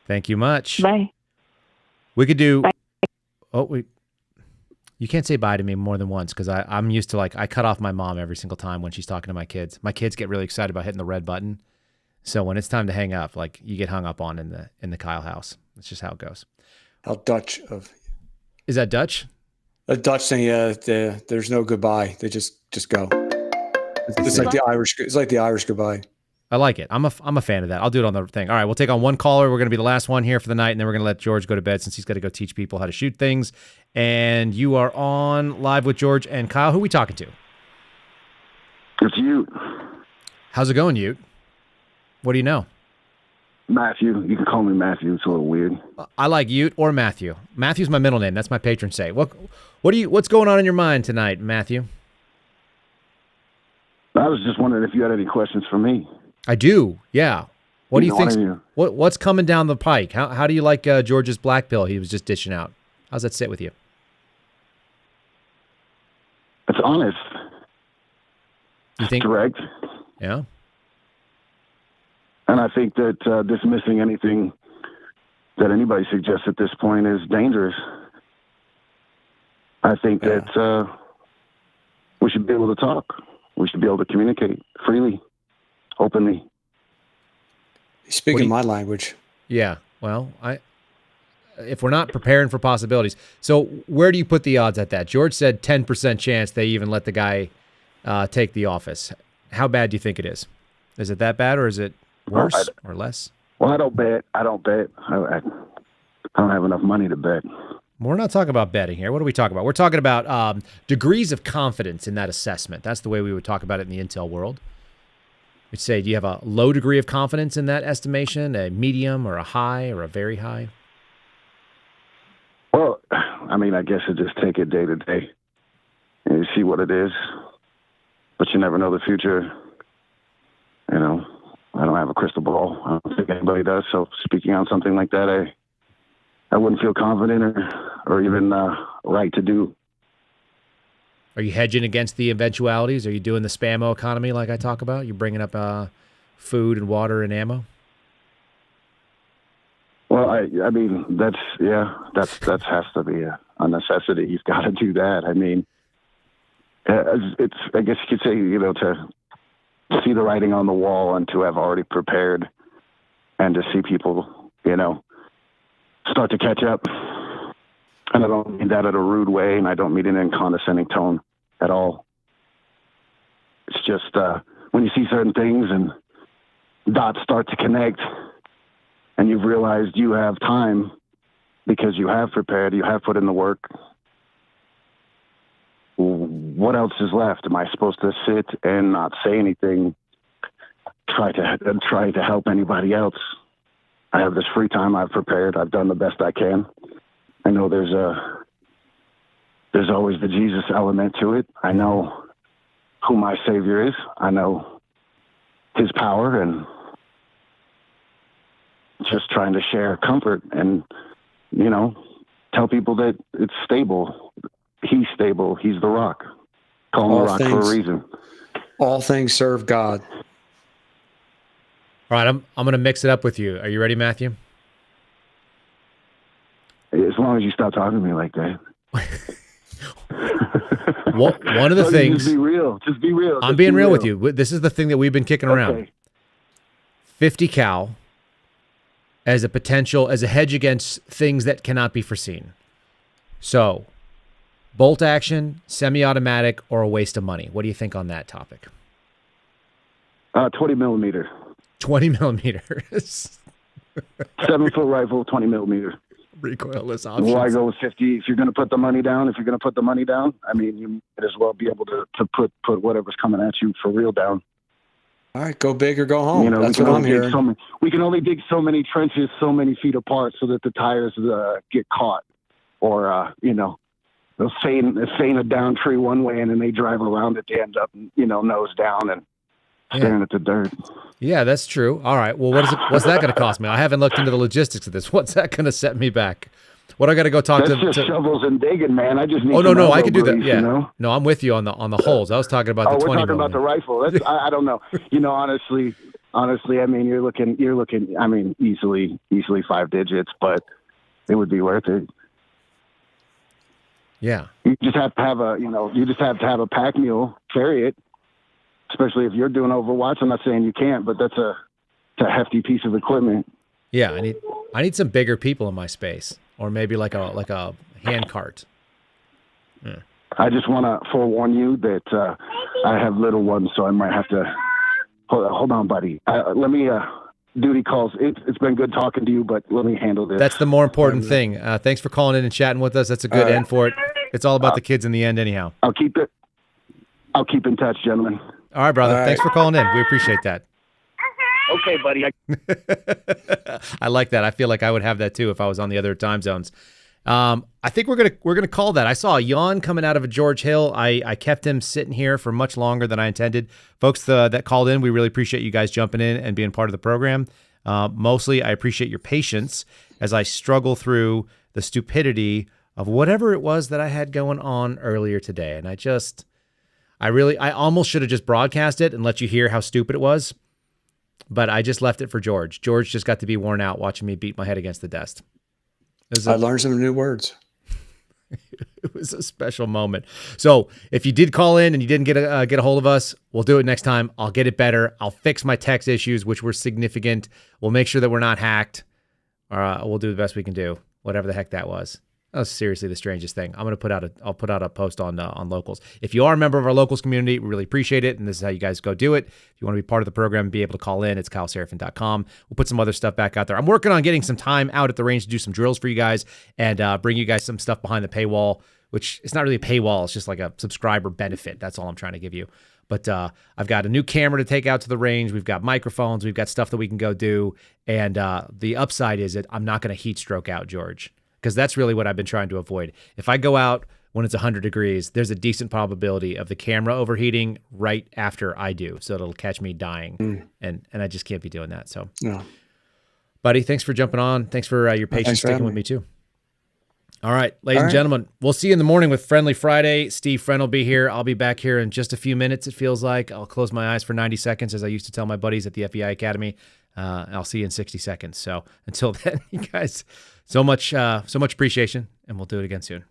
Thank you much. Bye. We could do. Bye. You can't say bye to me more than once because I'm used to I cut off my mom every single time when she's talking to my kids. My kids get really excited about hitting the red button. So when it's time to hang up, you get hung up on in the Kyle house. That's just how it goes. How Dutch of. Is that Dutch? A Dutch thing, yeah. There's no goodbye. They just go. It's like the Irish. It's like the Irish goodbye. I like it. I'm a fan of that. I'll do it on the thing. All right, we'll take on one caller. We're going to be the last one here for the night, and then we're going to let George go to bed since he's got to go teach people how to shoot things. And you are on live with George and Kyle. Who are we talking to? It's Ute. How's it going, Ute? What do you know? Matthew. You can call me Matthew. It's a little weird. I like Ute or Matthew. Matthew's my middle name. That's my patron saint. What's going on in your mind tonight, Matthew? I was just wondering if you had any questions for me. I do. Yeah. What do you think? You. What's coming down the pike? How do you like George's black pill he was just dishing out? How's that sit with you? It's honest. You think direct? Yeah. And I think that dismissing anything that anybody suggests at this point is dangerous. I think that we should be able to talk. We should be able to communicate freely, openly. He's speaking my language. Yeah. Well, if we're not preparing for possibilities, so where do you put the odds at that? George said 10% chance they even let the guy take the office. How bad do you think it is? Is it that bad, or is it worse or less? Well, I don't bet. I don't have enough money to bet. We're not talking about betting here. What are we talking about? We're talking about degrees of confidence in that assessment. That's the way we would talk about it in the intel world. We'd say, do you have a low degree of confidence in that estimation, a medium or a high or a very high? I mean, I guess you just take it day to day and you see what it is, but you never know the future. You know, I don't have a crystal ball. I don't think anybody does. So speaking on something like that, I wouldn't feel confident or even right to do. Are you hedging against the eventualities? Are you doing the spammo economy like I talk about? You bringing up food and water and ammo? Well, I mean, that has to be a necessity. You've got to do that. I mean, it's, I guess you could say, you know, to see the writing on the wall and to have already prepared and to see people, you know, start to catch up. And I don't mean that in a rude way, and I don't mean it in a condescending tone at all. It's just when you see certain things and dots start to connect and you've realized you have time because you have prepared, you have put in the work, what else is left? Am I supposed to sit and not say anything, try to help anybody else? I have this free time. I've prepared. I've done the best I can. I know there's always the Jesus element to it. I know who my Savior is. I know his power, and just trying to share comfort and, you know, tell people that it's stable. He's stable. He's the rock. Call him the rock for a reason. All things serve God. All right, I'm going to mix it up with you. Are you ready, Matthew? As long as you stop talking to me like that. One of the things. Just be real. Just be real. I'm being real with you. This is the thing that we've been kicking around. 50 cal as a hedge against things that cannot be foreseen. So, bolt action, semi-automatic, or a waste of money. What do you think on that topic? 20 millimeter. 20 millimeters. 7-foot rifle, 20 millimeter. Recoilless options. Why go with 50? If you're going to put the money down, I mean, you might as well be able to put whatever's coming at you for real down. All right, go big or go home. You know, that's what I'm hearing. We can only dig so many trenches, so many feet apart, so that the tires get caught, or you know, they'll feign a down tree one way, and then they drive around it. They end up, you know, nose down and staring at the dirt. Yeah, that's true. All right. Well, what's that going to cost me? I haven't looked into the logistics of this. What's that going to set me back? What I got to go talk That's just shovels and digging, man. I just need. No, I could do that. Yeah. You know? No, I'm with you on the holes. I was talking about the 20. We're talking about the rifle. That's, I don't know. You know, honestly, I mean, you're looking. I mean, easily 5 digits, but it would be worth it. Yeah. You just have to have a pack mule carry it, especially if you're doing Overwatch. I'm not saying you can't, but it's a hefty piece of equipment. Yeah, I need some bigger people in my space, or maybe like a hand cart. Yeah. I just want to forewarn you that I have little ones, so I might have to hold on, buddy. Let me. Duty calls. It's been good talking to you, but let me handle this. That's the more important thing. Thanks for calling in and chatting with us. That's a good end for it. It's all about the kids in the end, anyhow. I'll keep in touch, gentlemen. All right, brother. All right. Thanks for calling in. We appreciate that. Okay, buddy. I like that. I feel like I would have that too if I was on the other time zones. I think we're gonna call that. I saw a yawn coming out of a George Hill. I kept him sitting here for much longer than I intended. Folks that called in, we really appreciate you guys jumping in and being part of the program. Mostly, I appreciate your patience as I struggle through the stupidity of whatever it was that I had going on earlier today. And I almost should have just broadcast it and let you hear how stupid it was. But I just left it for George. George just got to be worn out watching me beat my head against the desk. I learned some new words. It was a special moment. So if you did call in and you didn't get a hold of us, we'll do it next time. I'll get it better. I'll fix my text issues, which were significant. We'll make sure that we're not hacked. We'll do the best we can do, whatever the heck that was. That was seriously the strangest thing. I'll put out a post on locals. If you are a member of our locals community, we really appreciate it. And this is how you guys go do it. If you want to be part of the program and be able to call in, it's kyleserafin.com. We'll put some other stuff back out there. I'm working on getting some time out at the range to do some drills for you guys and bring you guys some stuff behind the paywall, which it's not really a paywall. It's just like a subscriber benefit. That's all I'm trying to give you. But I've got a new camera to take out to the range. We've got microphones. We've got stuff that we can go do. And the upside is that I'm not going to heat stroke out George. because that's really what I've been trying to avoid. If I go out when it's 100 degrees, there's a decent probability of the camera overheating right after I do. So it'll catch me dying. And I just can't be doing that. So, No. buddy, thanks for jumping on. Thanks for your patience sticking with me too. All right, ladies and gentlemen, we'll see you in the morning with Friendly Friday. Steve Friend will be here. I'll be back here in just a few minutes, it feels like. I'll close my eyes for 90 seconds, as I used to tell my buddies at the FEI Academy. I'll see you in 60 seconds. So until then, you guys, so much appreciation, and we'll do it again soon.